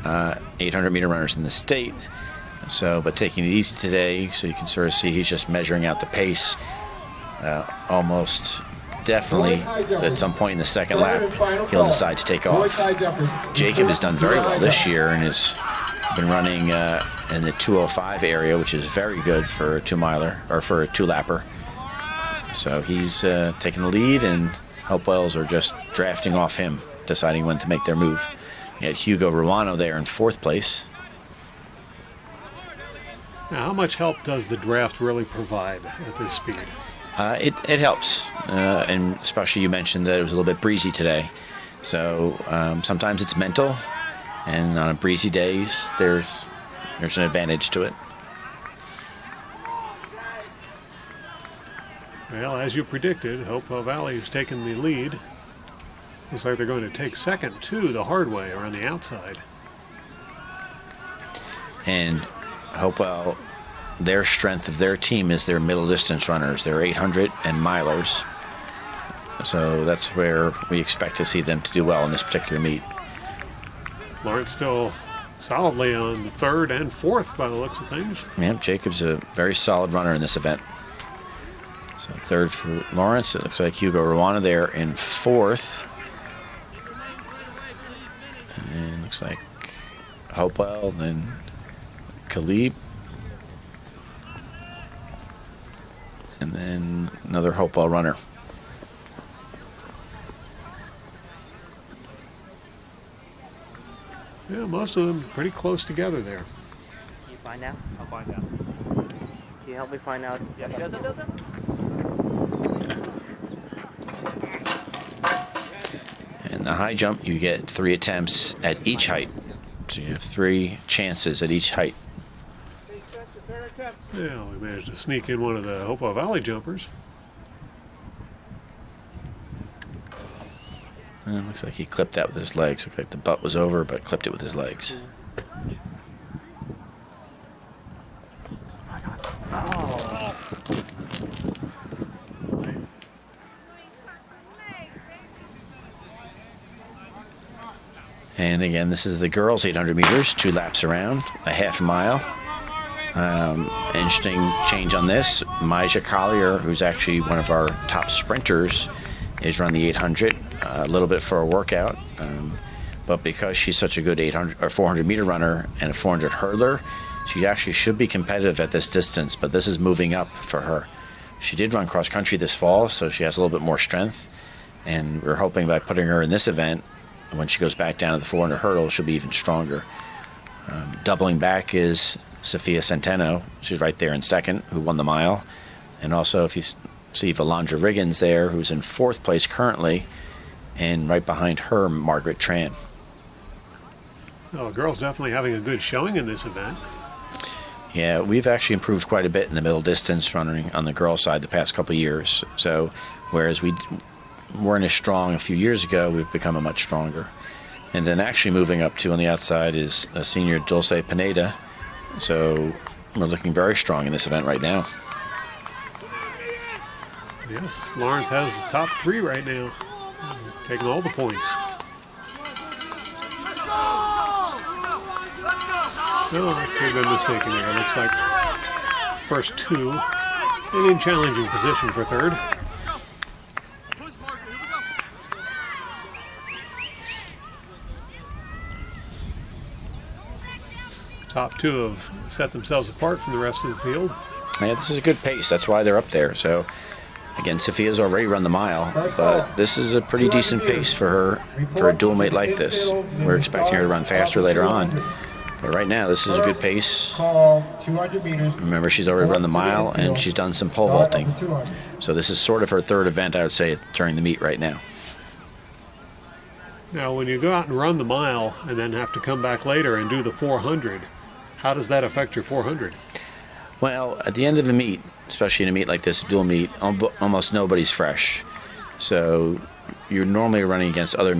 800-meter runners in the state. So, but taking it easy today, so you can sort of see he's just measuring out the pace. Almost definitely at some point in the second lap, he'll decide to take off. Jacob has done very well this year and has been running in the 205 area, which is very good for a 2-miler, or for a 2-lapper. So he's taking the lead, and Hopewells are just drafting off him, deciding when to make their move. You had Hugo Ruano there in 4th place. Now, how much help does the draft really provide at this speed? It helps, and especially you mentioned that it was a little bit breezy today. So sometimes it's mental, and on breezy days, there's an advantage to it. Well, as you predicted, Hopewell Valley has taken the lead. Looks like they're going to take second, too, the hard way, or on the outside. And Hopewell, their strength of their team is their middle distance runners. They're 800 and milers. So that's where we expect to see them to do well in this particular meet. Lawrence still solidly on the 3rd and 4th by the looks of things. Yeah, Jacob's a very solid runner in this event. So 3rd for Lawrence. It looks like Hugo Ruana there in 4th. And looks like Hopewell, then Khalib. And then another Hopewell runner. Yeah, most of them pretty close together there. Can you find out? I'll find out. Can you help me find out? Yeah. In the high jump, you get 3 attempts at each height. So you have 3 chances at each height. Yeah, we managed to sneak in one of the Hopewell Valley jumpers. And it looks like he clipped that with his legs. Looked like the butt was over, but clipped it with his legs. And again, this is the girls' 800 meters, 2 laps around, a half mile. Interesting change on this. Maja Collier, who's actually one of our top sprinters, is run the 800 a little bit for a workout. But because she's such a good 800 or 400 meter runner and a 400 hurdler, she actually should be competitive at this distance. But this is moving up for her. She did run cross country this fall, so she has a little bit more strength. And we're hoping by putting her in this event, when she goes back down to the 400 hurdle, she'll be even stronger. Doubling back is Sophia Centeno. She's right there in 2nd, who won the mile. And also, if you see Valandra Riggins there, who's in 4th place currently, and right behind her, Margaret Tran. Oh, girls definitely having a good showing in this event. Yeah, we've actually improved quite a bit in the middle distance running on the girls' side the past couple of years. So, whereas we weren't as strong a few years ago, we've become a much stronger. And then actually moving up to on the outside is a senior Dulce Pineda. So we're looking very strong in this event right now. Yes, Lawrence has the top 3 right now, taking all the points. No, I could have been mistaken there. It looks like first 2 and in challenging position for 3rd. Top 2 have set themselves apart from the rest of the field. Yeah, this is a good pace. That's why they're up there. So, again, Sophia's already run the mile, but this is a pretty decent pace for her for a dual mate like this. We're expecting her to run faster later on. But right now, this is a good pace. Remember, she's already run the mile, and she's done some pole vaulting. So this is sort of her 3rd event, I would say, during the meet right now. Now, when you go out and run the mile and then have to come back later and do the 400, how does that affect your 400? Well, at the end of the meet, especially in a meet like this, dual meet, almost nobody's fresh. So you're normally running against other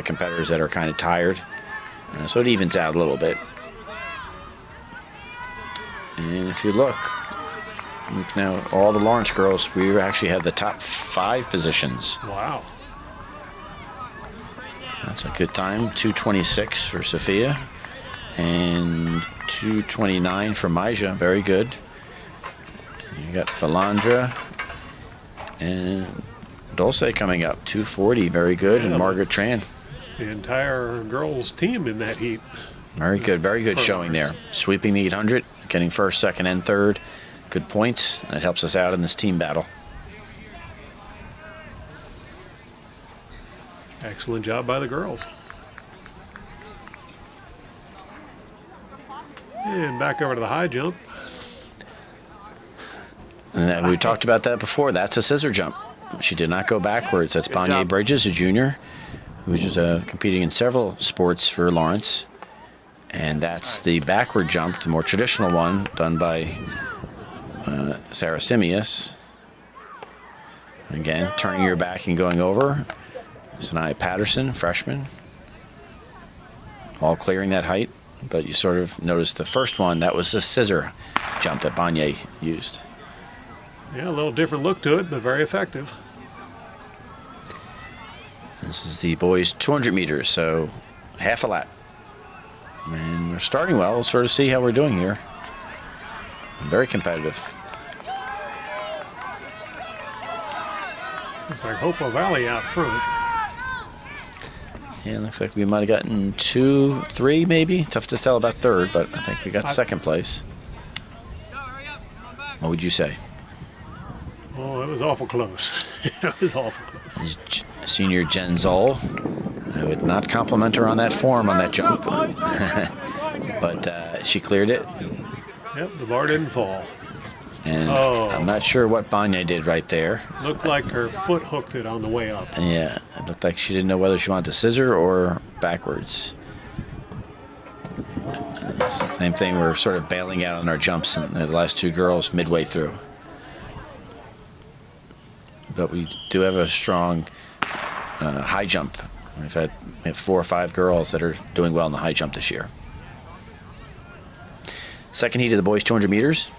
competitors that are kind of tired. So it evens out a little bit. And if you look, now all the Lawrence girls, we actually have the top 5 positions. Wow. That's a good time. 2:26 for Sophia and 2:29 for Maja. Very good. You got Valandra and Dulce coming up. 2:40. Very good. And Margaret Tran. The entire girls team in that heat. Very good. Very good showing there. Sweeping the 800, getting first, second, and third. Good points. That helps us out in this team battle. Excellent job by the girls. And back over to the high jump. And then we talked about that before. That's a scissor jump. She did not go backwards. That's Bonnie Bridges, a junior, who's competing in several sports for Lawrence. And that's the backward jump, the more traditional one, done by Sarah Simius. Again, turning your back and going over. Sanaya Patterson, freshman. All clearing that height. But you sort of noticed the first one, that was the scissor jump that Bonnier used. Yeah, a little different look to it, but very effective. This is the boys' 200 meters, so half a lap. And we're starting well. We'll sort of see how we're doing here. Very competitive. Looks like Hopewell Valley out front. Yeah, looks like we might have gotten 2, 3 maybe. Tough to tell about third, but I think we got second place. What would you say? Oh, it was awful close. It was awful close. Senior Jen Zoll. I would not compliment her on that form on that jump. But she cleared it. Yep, the bar didn't fall. And I'm not sure what Bonnier did right there. Looked like her foot hooked it on the way up. Yeah, it looked like she didn't know whether she wanted to scissor or backwards. Same thing, we're sort of bailing out on our jumps and the last 2 girls midway through. But we do have a strong high jump. We have 4 or 5 girls that are doing well in the high jump this year. Second heat of the boys 200 meters.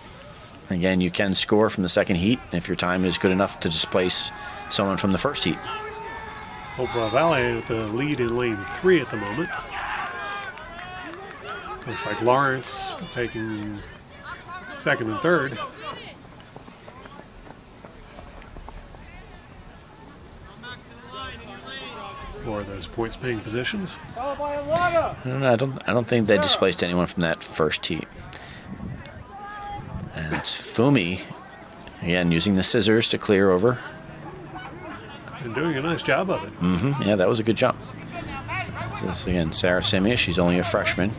Again, you can score from the second heat if your time is good enough to displace someone from the first heat. Hopewell Valley with the lead in lane 3 at the moment. Looks like Lawrence taking second and third. For those points paying positions. I don't think they displaced anyone from that first heat. And it's Fumi, again, using the scissors to clear over. And doing a nice job of it. Mm-hmm. Yeah, that was a good jump. This is, again, Sarah Simius. She's only a freshman.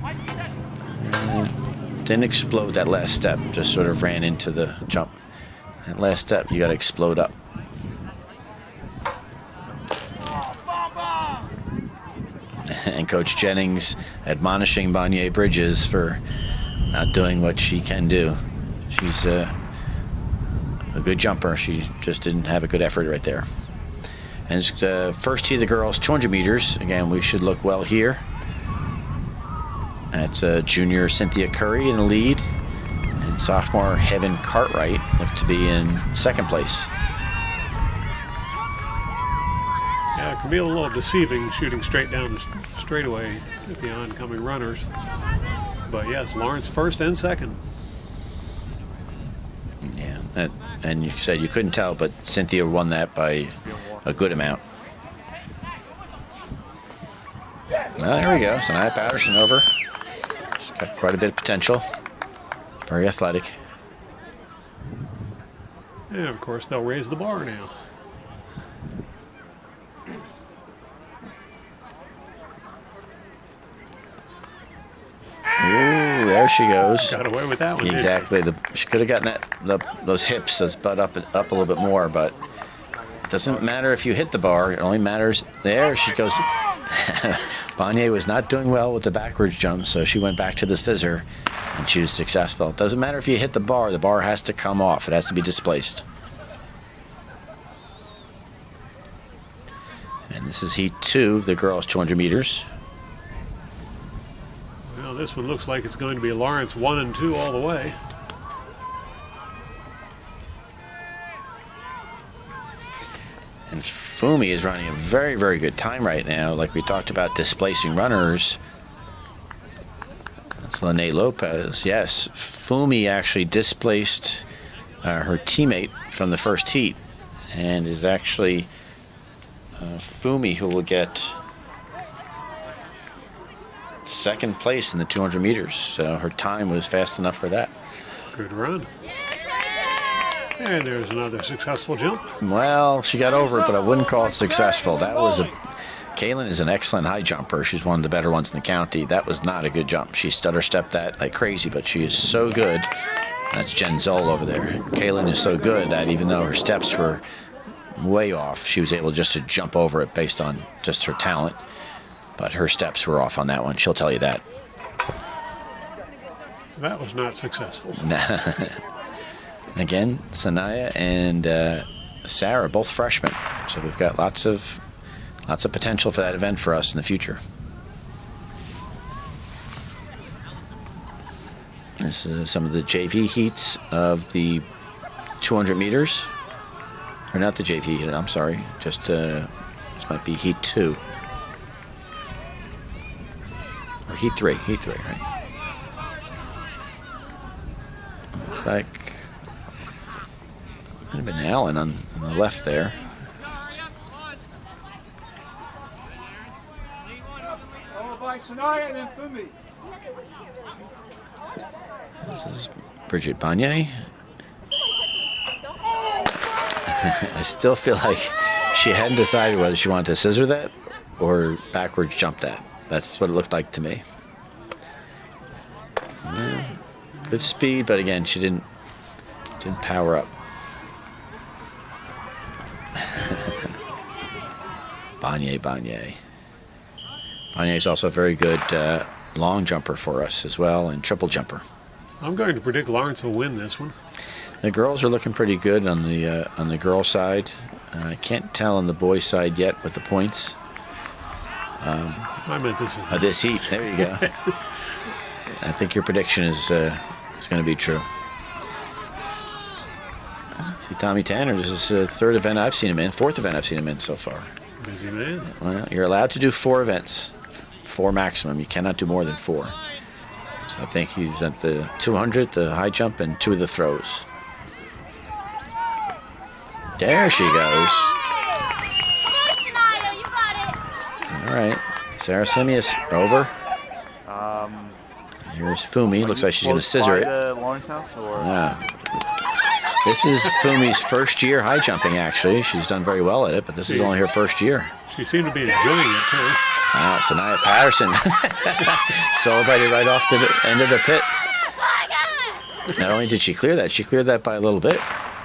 And didn't explode that last step, just sort of ran into the jump. That last step, you got to explode up. And Coach Jennings admonishing Bonnier Bridges for not doing what she can do. She's a good jumper. She just didn't have a good effort right there. And it's the first heat of the girls, 200 meters. Again, we should look well here. That's junior Cynthia Curry in the lead. And sophomore Heaven Cartwright looked to be in second place. Yeah, it can be a little deceiving shooting straight down the straightaway at the oncoming runners. But yes, Lawrence first and second. Yeah, and you said you couldn't tell, but Cynthia won that by a good amount. Well, there we go. Sanaya Patterson over. She's got quite a bit of potential. Very athletic. And of course, they'll raise the bar now. Ooh, there she goes. Got away with that one. Exactly. She could have gotten those hips, those butt up a little bit more, but it doesn't matter if you hit the bar. It only matters there. She goes. Bonnier was not doing well with the backwards jump, so she went back to the scissor, and she was successful. It doesn't matter if you hit the bar. The bar has to come off. It has to be displaced. And this is heat 2 of the girls' 200 meters. Well, this one looks like it's going to be Lawrence 1 and 2 all the way. Fumi is running a very, very good time right now. Like we talked about displacing runners. That's Lene Lopez. Yes, Fumi actually displaced her teammate from the first heat, and is actually Fumi who will get second place in the 200 meters. So her time was fast enough for that. Good run. And there's another successful jump. Well, she got over it, but I wouldn't call it successful. Kaylin is an excellent high jumper. She's one of the better ones in the county. That was not a good jump. She stutter stepped that like crazy, but she is so good. That's Jen Zoll over there. Kaylin is so good that even though her steps were way off, she was able just to jump over it based on just her talent. But her steps were off on that one. She'll tell you that. That was not successful. Again, Sanaya and Sarah, both freshmen. So we've got lots of potential for that event for us in the future. This is some of the JV heats of the 200 meters. Or not the JV heat, I'm sorry. Just this might be heat 2. Or heat 3, right? Looks like might have been Allen on the left there. This is Bridget Bagné. I still feel like she hadn't decided whether she wanted to scissor that or backwards jump that. That's what it looked like to me. Yeah, good speed, but again, she didn't power up. Bagné. Bagné is also a very good long jumper for us as well, and triple jumper. I'm going to predict Lawrence will win this one. The girls are looking pretty good on the girl side. I can't tell on the boys side yet with the points. I meant this. This heat. There you go. I think your prediction is going to be true. See Tommy Tanner. This is the third event I've seen him in. Fourth event I've seen him in so far. Busy man. Well, you're allowed to do 4 events, 4 maximum. You cannot do more than 4. So I think he's at the 200, the high jump, and 2 of the throws. There she goes. All right. Sarah Simius over. Here's Fumi. Looks like she's going to scissor it. Yeah. This is Fumi's first year high jumping, actually. She's done very well at it, but this is only her first year. She seemed to be enjoying it, too. Sanaya Patterson celebrated right off the end of the pit. Not only did she clear that, she cleared that by a little bit.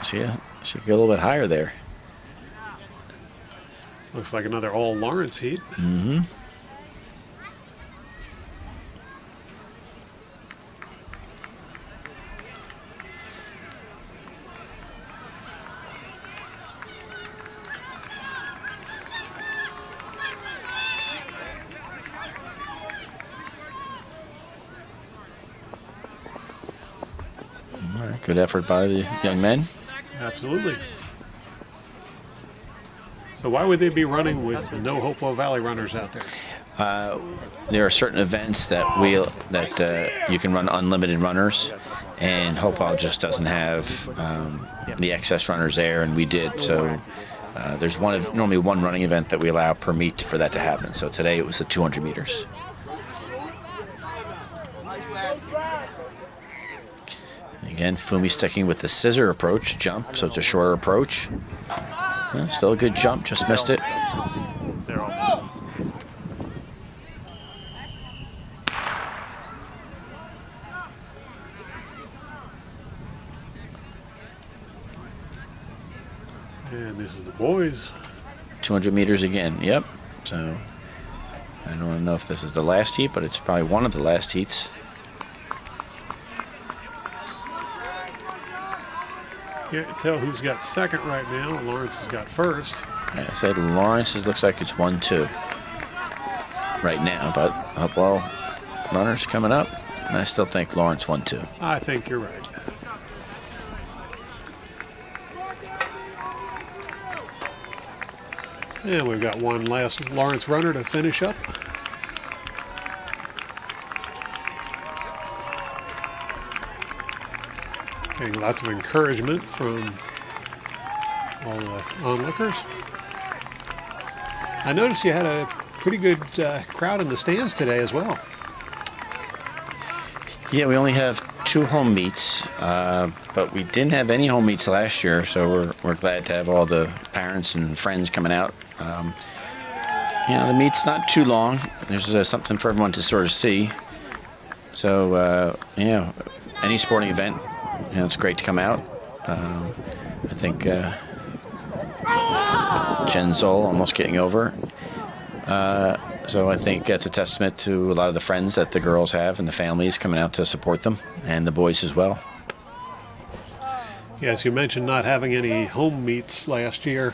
She got a little bit higher there. Looks like another all Lawrence heat. Mm-hmm. Good effort by the young men. Absolutely. So why would they be running with no Hopewell Valley runners out there? There are certain events that you can run unlimited runners, and Hopewell just doesn't have the excess runners there, and we did. So there's normally one running event that we allow per meet for that to happen. So today it was the 200 meters. Again, Fumi sticking with the scissor approach jump, so it's a shorter approach. Still a good jump, just missed it. And this is the boys. 200 meters again, yep. So I don't know if this is the last heat, but it's probably one of the last heats. Can't tell who's got second right now. Lawrence has got first. I said Lawrence looks like it's 1-2 right now, but Hopewell runners coming up, and I still think Lawrence 1-2. I think you're right. And we've got one last Lawrence runner to finish up. Getting lots of encouragement from all the onlookers. I noticed you had a pretty good crowd in the stands today as well. Yeah, we only have 2 home meets, but we didn't have any home meets last year, so we're glad to have all the parents and friends coming out. The meet's not too long. There's something for everyone to sort of see. So, any sporting event, it's great to come out. I think Jen Zoll almost getting over. So I think that's a testament to a lot of the friends that the girls have and the families coming out to support them, and the boys as well. Yes, you mentioned not having any home meets last year.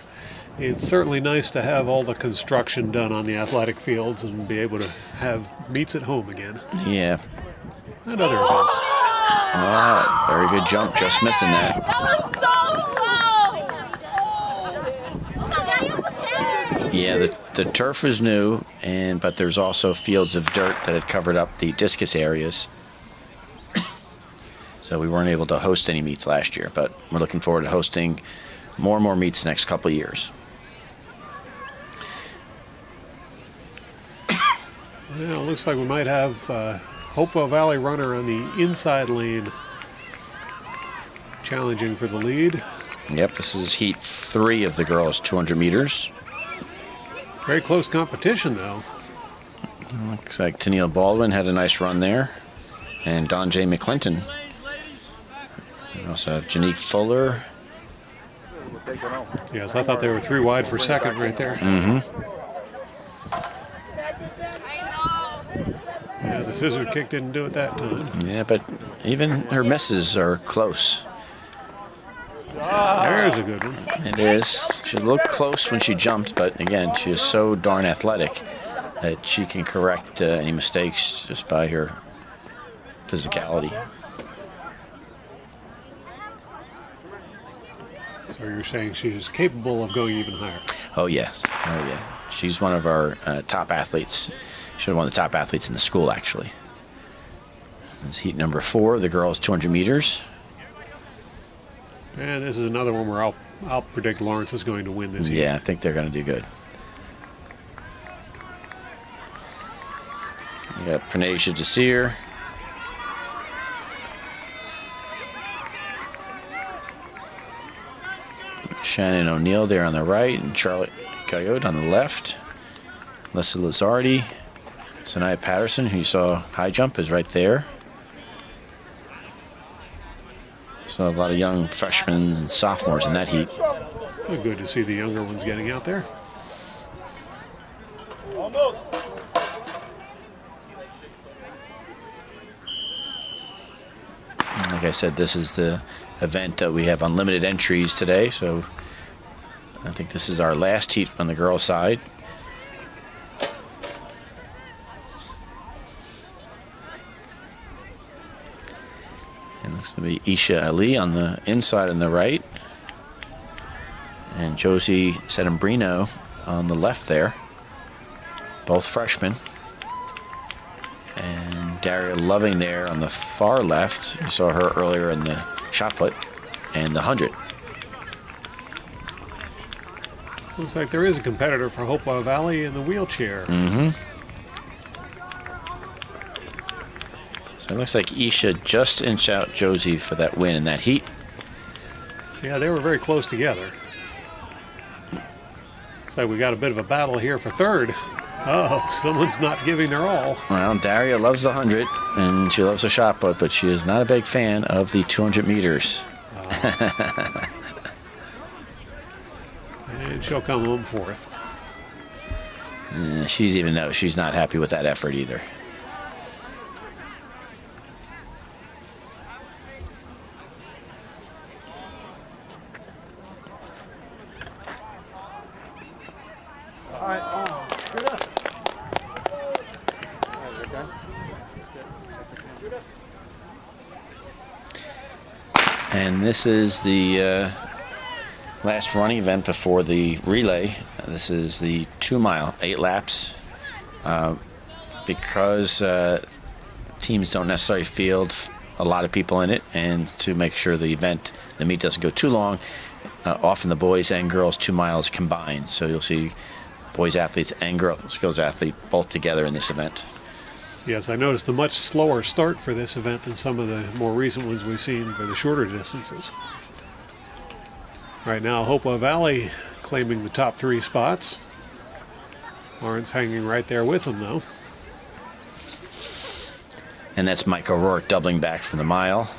It's certainly nice to have all the construction done on the athletic fields and be able to have meets at home again. Yeah. And other events. Oh, very good jump, just missing that. Yeah, the turf was new, but there's also fields of dirt that had covered up the discus areas. So we weren't able to host any meets last year, but we're looking forward to hosting more and more meets the next couple of years. Well, it looks like we might have Hopewell Valley runner on the inside lane challenging for the lead. Yep, this is heat 3 of the girls' 200 meters. Very close competition, though. Looks like Tennille Baldwin had a nice run there. And Don J. McClinton. We also have Janique Fuller. Yes, I thought they were 3 wide for second right there. Mm-hmm. Yeah, the scissor kick didn't do it that time. Yeah, but even her misses are close. There's a good one. It is. She looked close when she jumped, but again, she is so darn athletic that she can correct any mistakes just by her physicality. So you're saying she's capable of going even higher? Oh, yes. Oh, yeah. She's one of our top athletes. She's one of the top athletes in the school, actually. It's heat number 4, the girls' 200 meters. And this is another one where I'll predict Lawrence is going to win this year. Yeah, I think they're going to do good. We got Pernasia Desir. Shannon O'Neill there on the right, and Charlotte Coyote on the left. Lissa Lizardi. Sanaya Patterson, who you saw high jump, is right there. So a lot of young freshmen and sophomores in that heat. Well, good to see the younger ones getting out there. Almost. Like I said, this is the event that we have unlimited entries today, so I think this is our last heat on the girls' side. And looks to be Isha Ali on the inside on the right, and Josie Sedembrino on the left there, both freshmen. And Daria Loving there on the far left. You saw her earlier in the shot put and the 100. Looks like there is a competitor for Hopewell Valley in the wheelchair. Mm-hmm. So it looks like Isha just inched out Josie for that win in that heat. Yeah, they were very close together. Looks like we got a bit of a battle here for third. Oh, someone's not giving their all. Well, Daria loves the 100 and she loves the shot put, but she is not a big fan of the 200 meters. And she'll come home fourth. She's not happy with that effort either. And this is the last running event before the relay. This is the 2 mile, 8 laps. Because teams don't necessarily field a lot of people in it, and to make sure the meet doesn't go too long, often the boys and girls 2 miles combined. So you'll see boys athletes and girls athlete both together in this event. Yes, I noticed a much slower start for this event than some of the more recent ones we've seen for the shorter distances. Right now, Hopewell Valley claiming the top 3 spots. Lawrence hanging right there with them, though. And that's Mike O'Rourke doubling back from the mile.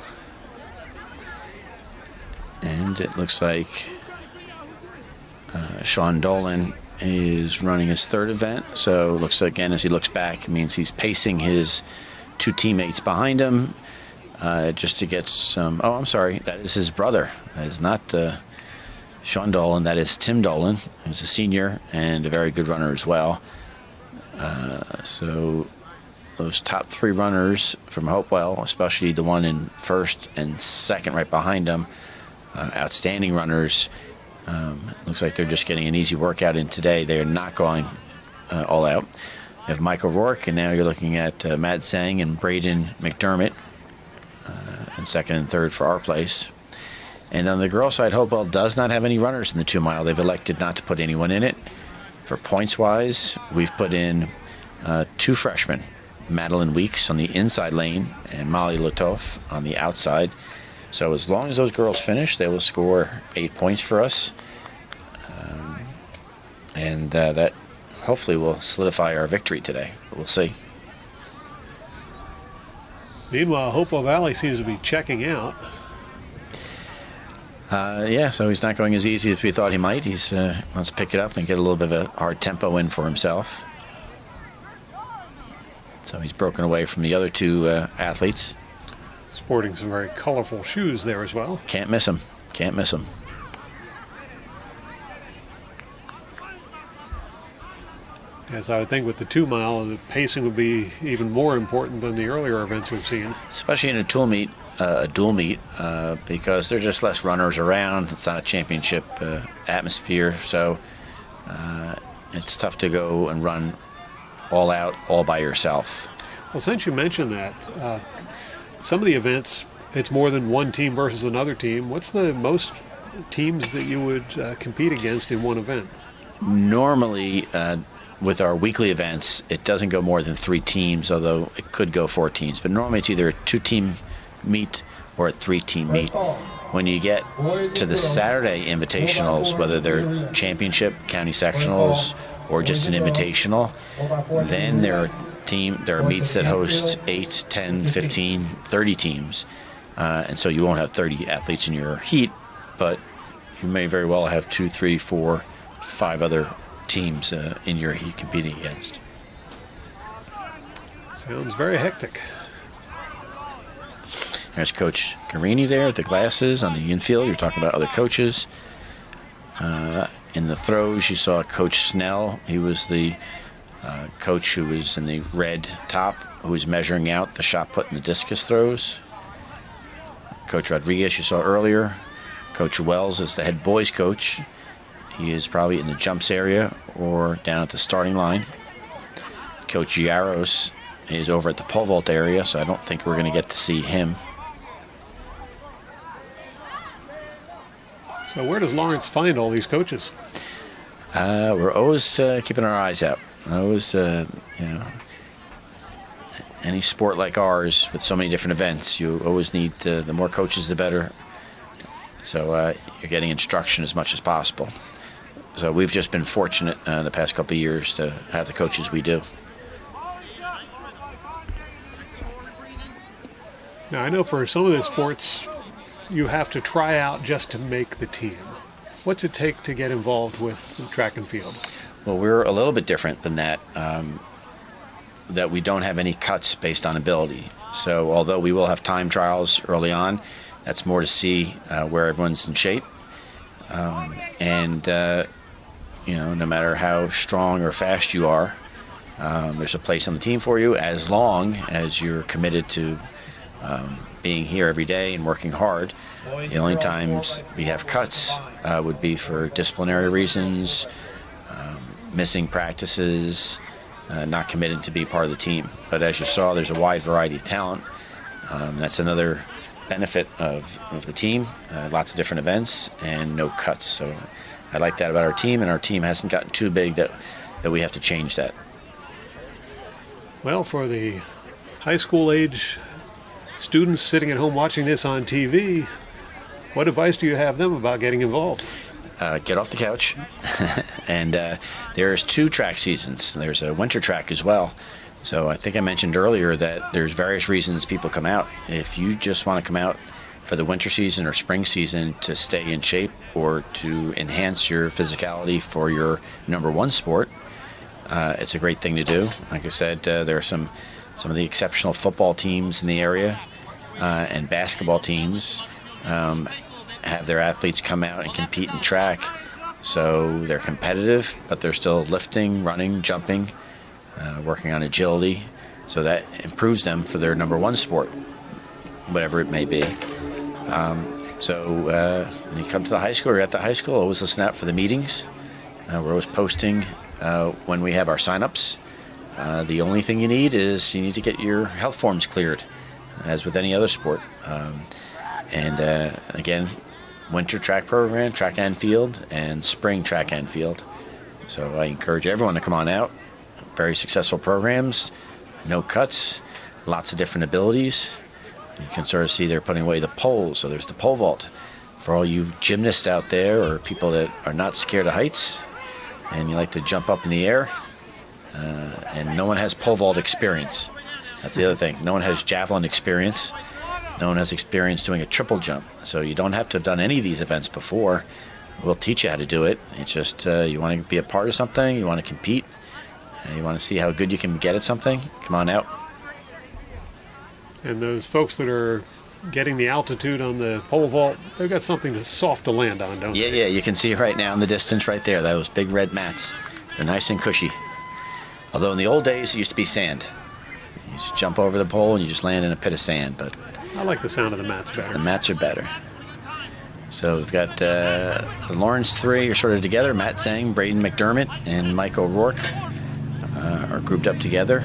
And it looks like Sean Dolan is running his 3rd event. So it looks like, again, as he looks back, it means he's pacing his 2 teammates behind him just to get some... Oh, I'm sorry. That is his brother. That is not Sean Dolan. That is Tim Dolan, who's a senior and a very good runner as well. So those top 3 runners from Hopewell, especially the one in 1st and 2nd right behind him, outstanding runners. Looks like they're just getting an easy workout in today. They're not going all out. You have Mike O'Rourke, and now you're looking at Matt Sang and Braden McDermott in 2nd and 3rd for our place. And on the girls' side, Hopewell does not have any runners in the 2 mile. They've elected not to put anyone in it. For points-wise, we've put in 2 freshmen, Madeline Weeks on the inside lane and Molly Latoff on the outside. So as long as those girls finish, they will score 8 points for us. And that hopefully will solidify our victory today. But we'll see. Meanwhile, Hopewell Valley seems to be checking out. So he's not going as easy as we thought he might. He wants to pick it up and get a little bit of a hard tempo in for himself. So he's broken away from the other 2 athletes. Sporting some very colorful shoes there as well. Can't miss him. Can't miss him. Yes, I would think with the 2 mile, the pacing would be even more important than the earlier events we've seen. Especially in a dual meet, because there's just less runners around. It's not a championship atmosphere, so it's tough to go and run all out, all by yourself. Well, since you mentioned that, some of the events, it's more than one team versus another team. What's the most teams that you would compete against in one event? Normally, with our weekly events, it doesn't go more than 3 teams, although it could go 4 teams. But normally it's either a 2-team meet or a 3-team meet. When you get to the Saturday invitationals, whether they're championship, county sectionals, or just an invitational, then there are meets that host 8, 10, 15, 30 teams. And so you won't have 30 athletes in your heat, but you may very well have 2, 3, 4, 5 other teams in your heat competing against. Sounds very hectic. There's Coach Garini there with the glasses on the infield. You're talking about other coaches. In the throws, you saw Coach Snell. He was the coach who was in the red top, who was measuring out the shot put in the discus throws. Coach Rodriguez, you saw earlier. Coach Wells is the head boys coach. He is probably in the jumps area or down at the starting line. Coach Yaros is over at the pole vault area, so I don't think we're going to get to see him. So where does Lawrence find all these coaches? We're always keeping our eyes out. Always, any sport like ours with so many different events, you always need the more coaches, the better. So you're getting instruction as much as possible. So we've just been fortunate the past couple of years to have the coaches we do. Now, I know for some of the sports, you have to try out just to make the team. What's it take to get involved with track and field? Well, we're a little bit different than that, that we don't have any cuts based on ability. So although we will have time trials early on, that's more to see where everyone's in shape. No matter how strong or fast you are, there's a place on the team for you as long as you're committed to being here every day and working hard. The only times we have cuts would be for disciplinary reasons, missing practices, not committed to be part of the team. But as you saw, there's a wide variety of talent. That's another benefit of the team. Lots of different events and no cuts. So I like that about our team, and our team hasn't gotten too big that we have to change that. Well, for the high school age students sitting at home watching this on TV, what advice do you have them about getting involved? Get off the couch. And there's 2 track seasons. There's a winter track as well. So I think I mentioned earlier that there's various reasons people come out. If you just want to come out for the winter season or spring season to stay in shape or to enhance your physicality for your number one sport, it's a great thing to do. Like I said, there are some of the exceptional football teams in the area and basketball teams have their athletes come out and compete in track. So they're competitive, but they're still lifting, running, jumping, working on agility. So that improves them for their number one sport, whatever it may be. So when you come to the high school or you're at the high school, always listen out for the meetings. We're always posting when we have our sign-ups. The only thing you need is you need to get your health forms cleared, as with any other sport. And again, winter track program, track and field, and spring track and field. So I encourage everyone to come on out. Very successful programs, no cuts, lots of different abilities. You can sort of see they're putting away the poles. So there's the pole vault. For all you gymnasts out there or people that are not scared of heights and you like to jump up in the air, and no one has pole vault experience. That's the other thing. No one has javelin experience. No one has experience doing a triple jump. So you don't have to have done any of these events before. We'll teach you how to do it. It's just you want to be a part of something, you want to compete, you want to see how good you can get at something, come on out. And those folks that are getting the altitude on the pole vault, they've got something soft to land on, don't they? Yeah, you can see right now in the distance right there, those big red mats. They're nice and cushy. Although in the old days, it used to be sand. You just jump over the pole and you just land in a pit of sand. But I like the sound of the mats better. The mats are better. So we've got the Lawrence 3 are sort of together. Matt Zhang, Braden McDermott, and Mike O'Rourke are grouped up together.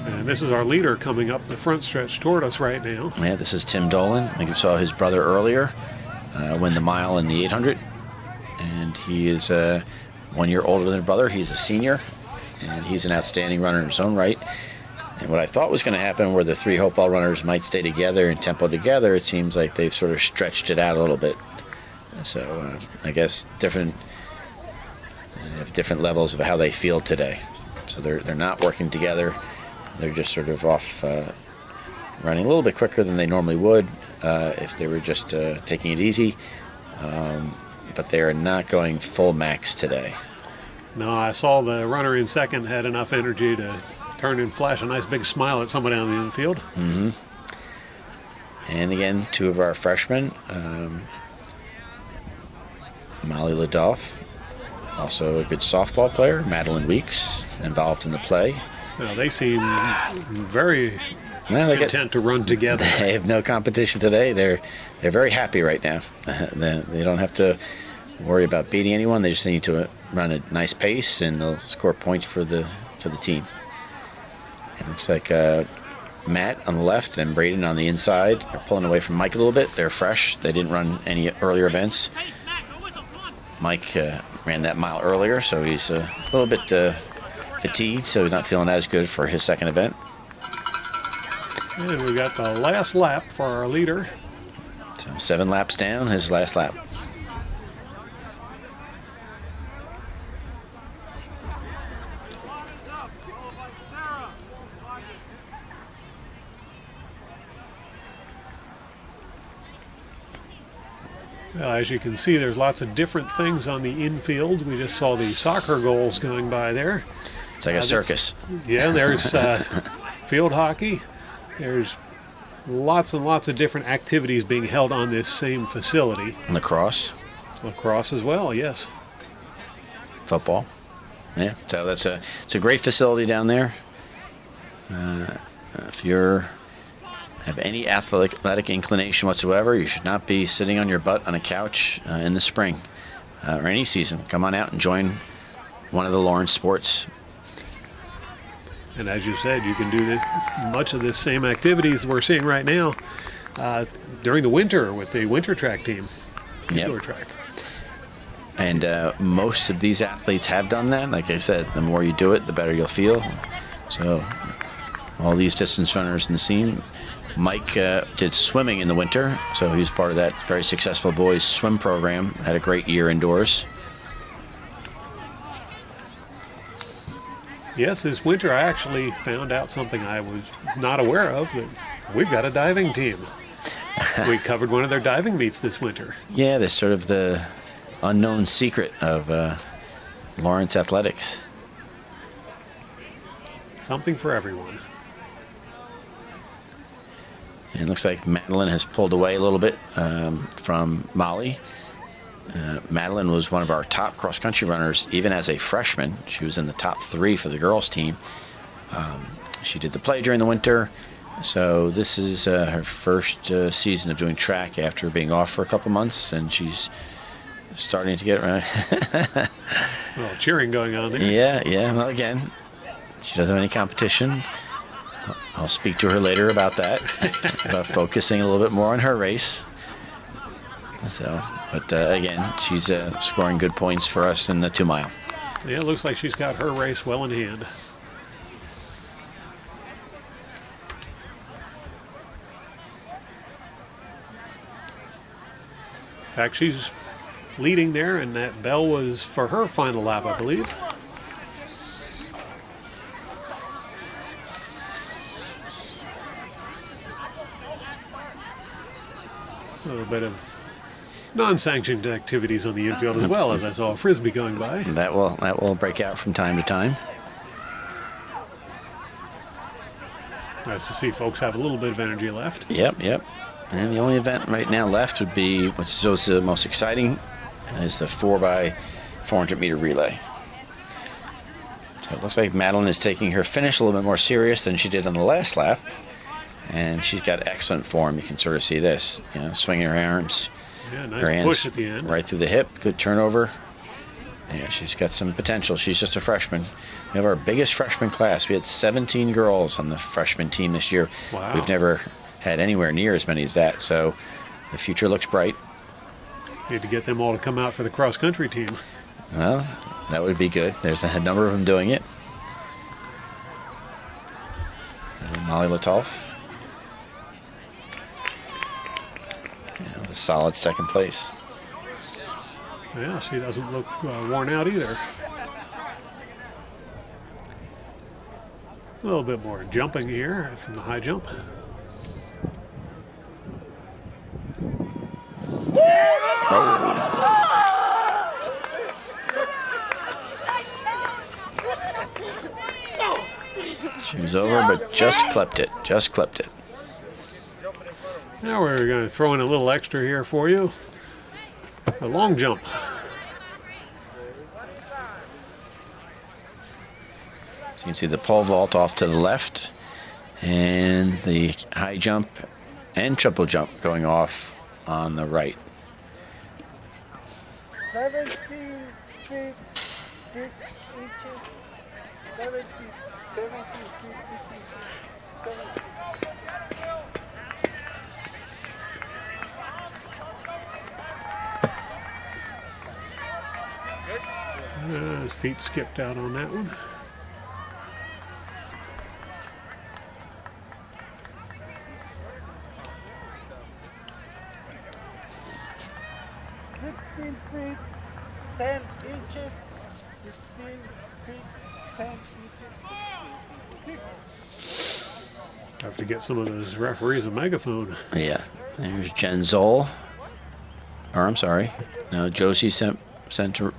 And this is our leader coming up the front stretch toward us right now. Yeah, this is Tim Dolan. I think you saw his brother earlier win the mile and the 800. And he is 1 year older than his brother. He's a senior, and he's an outstanding runner in his own right. And what I thought was going to happen where the 3 Hopewell runners might stay together and tempo together, it seems like they've sort of stretched it out a little bit. So I guess they have different levels of how they feel today. So they're not working together. They're just sort of off running a little bit quicker than they normally would if they were just taking it easy. But they are not going full max today. No, I saw the runner in second had enough energy to turn and flash a nice big smile at somebody on the infield. Mm-hmm. And again, 2 of our freshmen, Molly Ladoff, also a good softball player, Madeline Weeks, involved in the play. Well, they seem very content to run together. They have no competition today. They're very happy right now. They don't have to worry about beating anyone. They just need to run a nice pace, and they'll score points for the team. It looks like Matt on the left and Braden on the inside are pulling away from Mike a little bit. They're fresh. They didn't run any earlier events. Mike ran that mile earlier, so he's a little bit fatigued, so he's not feeling as good for his second event. And we got the last lap for our leader. So 7 laps down, his last lap. As you can see, there's lots of different things on the infield. We just saw the soccer goals going by there. It's like a circus. Yeah, there's field hockey. There's lots and lots of different activities being held on this same facility. Lacrosse. Lacrosse as well, yes. Football. Yeah, so it's a great facility down there. If you have any athletic inclination whatsoever, you should not be sitting on your butt on a couch in the spring or any season. Come on out and join one of the Lawrence sports. And as you said, you can do much of the same activities we're seeing right now during the winter with the winter track team, indoor track. And most of these athletes have done that. Like I said, the more you do it, the better you'll feel. So all these distance runners in the scene. Mike did swimming in the winter, so he was part of that very successful boys swim program. Had a great year indoors. Yes, this winter I actually found out something I was not aware of, that we've got a diving team. We covered one of their diving meets this winter. Yeah, that's sort of the unknown secret of Lawrence athletics. Something for everyone. And it looks like Madeline has pulled away a little bit from Molly. Madeline was one of our top cross-country runners, even as a freshman. She was in the top 3 for the girls' team. She did the play during the winter, so this is her first season of doing track after being off for a couple months, and she's starting to get around. A little cheering going on there. Yeah. Well, again, she doesn't have any competition. I'll speak to her later about that, about focusing a little bit more on her race. So, but again, she's scoring good points for us in the 2 mile. Yeah, it looks like she's got her race well in hand. In fact, she's leading there, and that bell was for her final lap, I believe. A little bit of non-sanctioned activities on the infield as well, as I saw a frisbee going by. That will break out from time to time. Nice to see folks have a little bit of energy left. Yep. And the only event right now left would be, what's the most exciting, is the 4x400 meter relay. So it looks like Madeline is taking her finish a little bit more serious than she did on the last lap. And she's got excellent form. You can sort of see this, swinging her arms. Yeah, her nice hands push at the end. Right through the hip. Good turnover. Yeah, she's got some potential. She's just a freshman. We have our biggest freshman class. We had 17 girls on the freshman team this year. Wow. We've never had anywhere near as many as that. So the future looks bright. Need to get them all to come out for the cross-country team. Well, that would be good. There's a number of them doing it. And Molly Latoff. A solid second place. Yeah, she doesn't look worn out either. A little bit more jumping here from the high jump. She was over, but just clipped it. Now we're going to throw in a little extra here for you. A long jump. So you can see the pole vault off to the left, and the high jump and triple jump going off on the right. 17 feet 6 inches. 17 feet 6 inches. His feet skipped out on that one. Feet 10 inches. 16 feet 10 inches. Have to get some of those referees a megaphone. Yeah, there's Jen Zoll. Or I'm sorry, no, Josie Santabrino.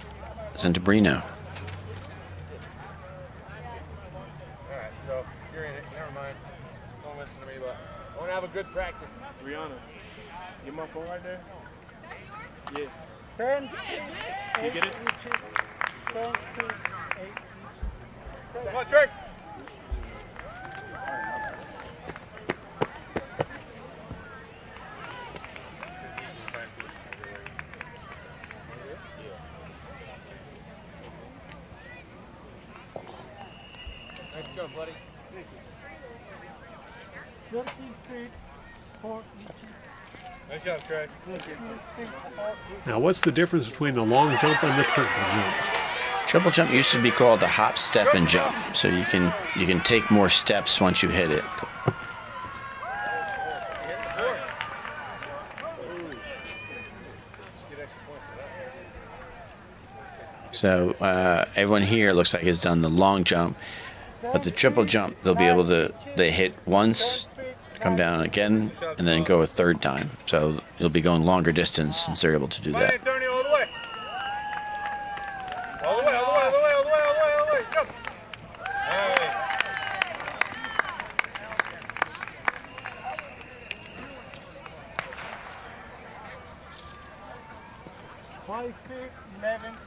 Alright, so you're in it. Never mind. Don't listen to me, but I want to have a good practice. Rihanna, get my phone right there. Yeah. 10 feet 8 get it? inches. 10 feet 8 inches. Come on, Trey. go, buddy. 50 feet, 4 Nice job, Trey. Now, what's the difference between the long jump and the triple jump? Triple jump used to be called the hop, step, and jump. So you can take more steps once you hit it. So everyone here looks like has done the long jump, but the triple jump they'll be able to they hit once, come down again, and then go a third time. So you'll be going longer distance since they're able to do that. Antonio, all the way. All the way, all the way, all the way, all the way, all the way, all the way. Jump. Hey. 5 feet, 11 inches.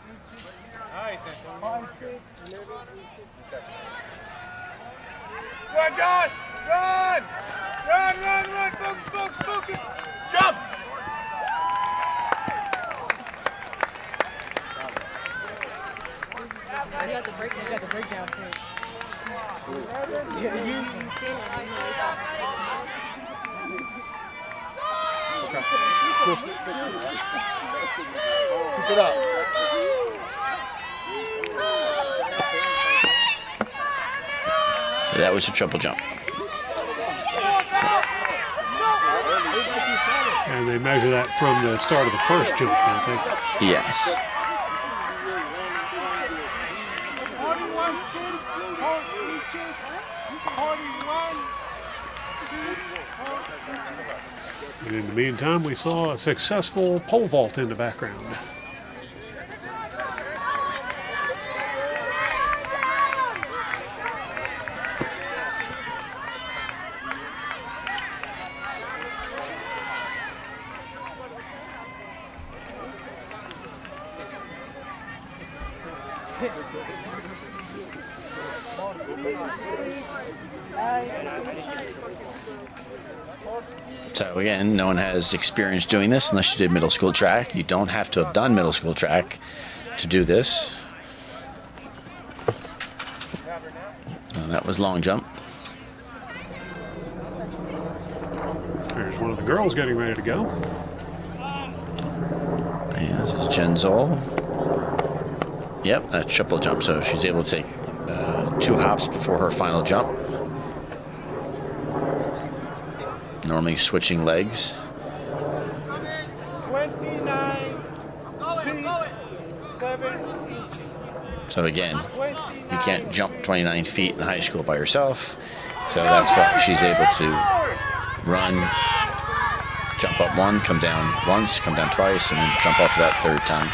Nice, Antonio. 5 feet, 11 inches. Go on, Josh! Run! Run, run, run! Focus, focus, focus! Jump! You got the breakdown too. Keep it up. So that was a triple jump. And they measure that from the start of the first jump, don't they? Yes. 41 feet, 4 inches. 41 feet, 4 inches. And in the meantime, we saw a successful pole vault in the background. So again, no one has experience doing this unless you did middle school track. You don't have to have done middle school track to do this. And that was long jump. There's one of the girls getting ready to go. And this is Jen Zoll. Yep, that's triple jump. So she's able to take 2 hops before her final jump. Normally switching legs. 29 feet, 7 inches. So again, you can't jump 29 feet in high school by yourself. So that's why she's able to run, jump up 1, come down once, come down twice, and then jump off that 3rd time.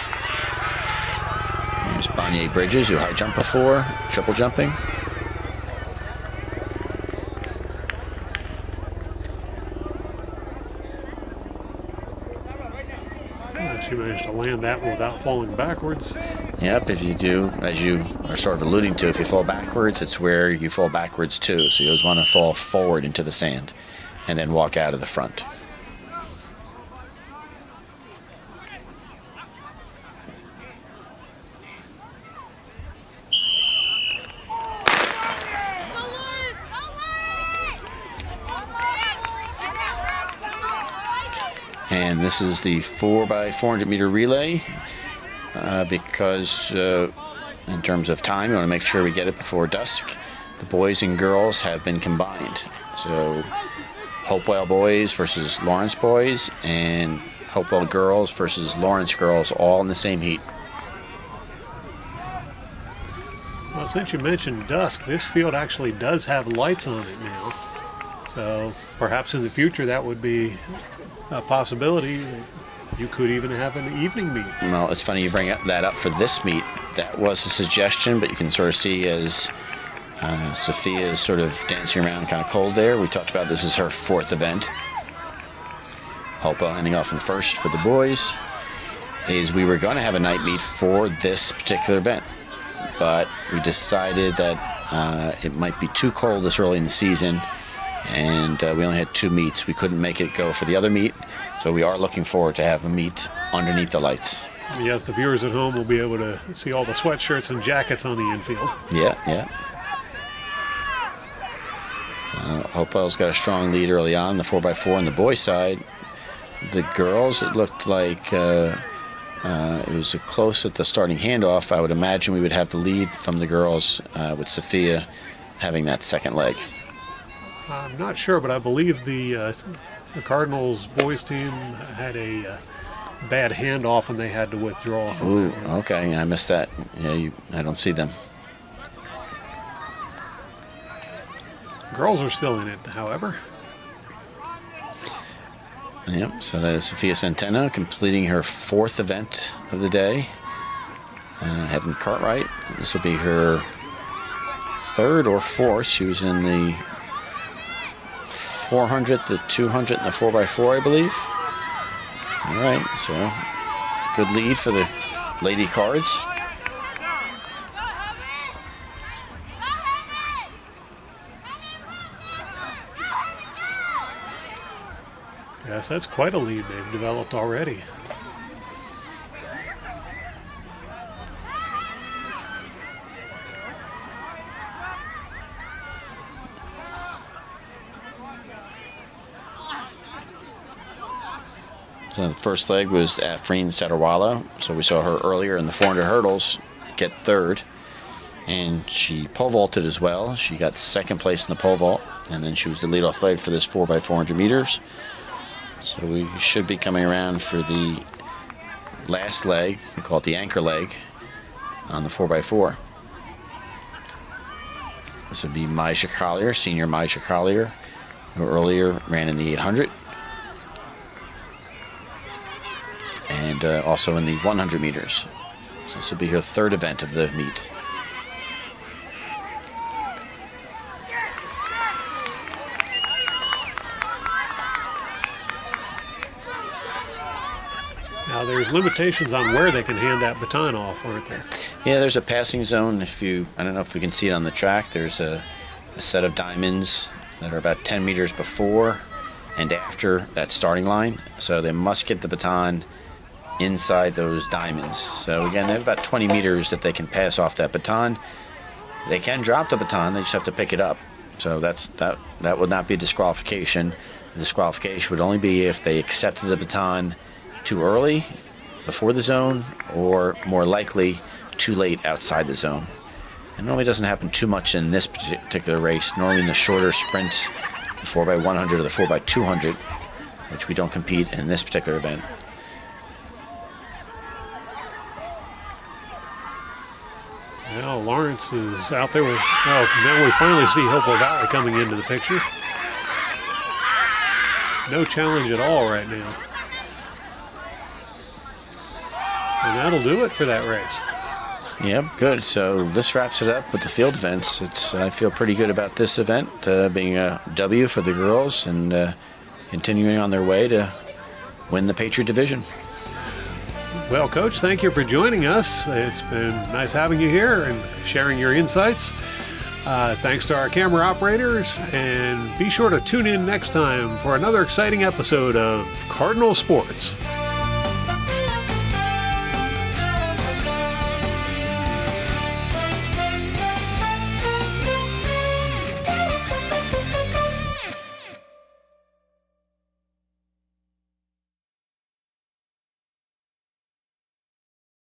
Here's Bonnier Bridges, who high jumped before, triple jumping. She managed to land that without falling backwards. Yep, if you do, as you are sort of alluding to, if you fall backwards, it's where you fall backwards too. So you always want to fall forward into the sand and then walk out of the front. And this is the 4x400 meter relay because in terms of time, we want to make sure we get it before dusk. The boys and girls have been combined. So Hopewell boys versus Lawrence boys and Hopewell girls versus Lawrence girls all in the same heat. Well, since you mentioned dusk, this field actually does have lights on it now. So perhaps in the future that would be a possibility. You could even have an evening meet. Well, it's funny you bring that up for this meet. That was a suggestion, but you can sort of see as Sophia is sort of dancing around kind of cold there. We talked about this is her 4th event. Hopewell ending off in 1st for the boys. Is we were going to have a night meet for this particular event, but we decided that it might be too cold this early in the season, and we only had 2 meets. We couldn't make it go for the other meet, so we are looking forward to have a meet underneath the lights. Yes, the viewers at home will be able to see all the sweatshirts and jackets on the infield. Yeah, yeah. So Hopewell's got a strong lead early on, the 4x4 on the boys' side. The girls, it looked like it was close at the starting handoff. I would imagine we would have the lead from the girls with Sophia having that second leg. I'm not sure, but I believe the Cardinals boys team had a bad handoff and they had to withdraw from Ooh, that. okay, I missed that. Yeah, I don't see them. Girls are still in it, however. Yep, so that is Sophia Centeno completing her 4th event of the day. Heaven Cartwright, this will be her 3rd or 4th. She was in the 400, the 200, and the 4x4, I believe. All right, so good lead for the Lady Cards. Yes, that's quite a lead they've developed already. So the first leg was Afreen Satarwala. So we saw her earlier in the 400 hurdles get 3rd. And she pole vaulted as well. She got 2nd place in the pole vault. And then she was the leadoff leg for this 4x400 meters. So we should be coming around for the last leg. We call it the anchor leg on the 4x4. This would be Maisha Collier, senior Maisha Collier, who earlier ran in the 800. And also in the 100 meters. So this will be her 3rd event of the meet. Now there's limitations on where they can hand that baton off, aren't there? Yeah, there's a passing zone. I don't know if we can see it on the track. There's a set of diamonds that are about 10 meters before and after that starting line. So they must get the baton inside those diamonds. So again, they have about 20 meters that they can pass off that baton. They can drop the baton, they just have to pick it up. So that would not be a disqualification. The disqualification would only be if they accepted the baton too early, before the zone, or more likely too late outside the zone. It normally doesn't happen too much in this particular race. Normally in the shorter sprints, the 4x100 or the 4x200, which we don't compete in this particular event. Well, Lawrence is out there with, well, now we finally see Hopewell Valley coming into the picture. No challenge at all right now. And that'll do it for that race. Yep, good. So this wraps it up with the field events. I feel pretty good about this event being a W for the girls and continuing on their way to win the Patriot Division. Well, Coach, thank you for joining us. It's been nice having you here and sharing your insights. Thanks to our camera operators, and be sure to tune in next time for another exciting episode of Cardinal Sports.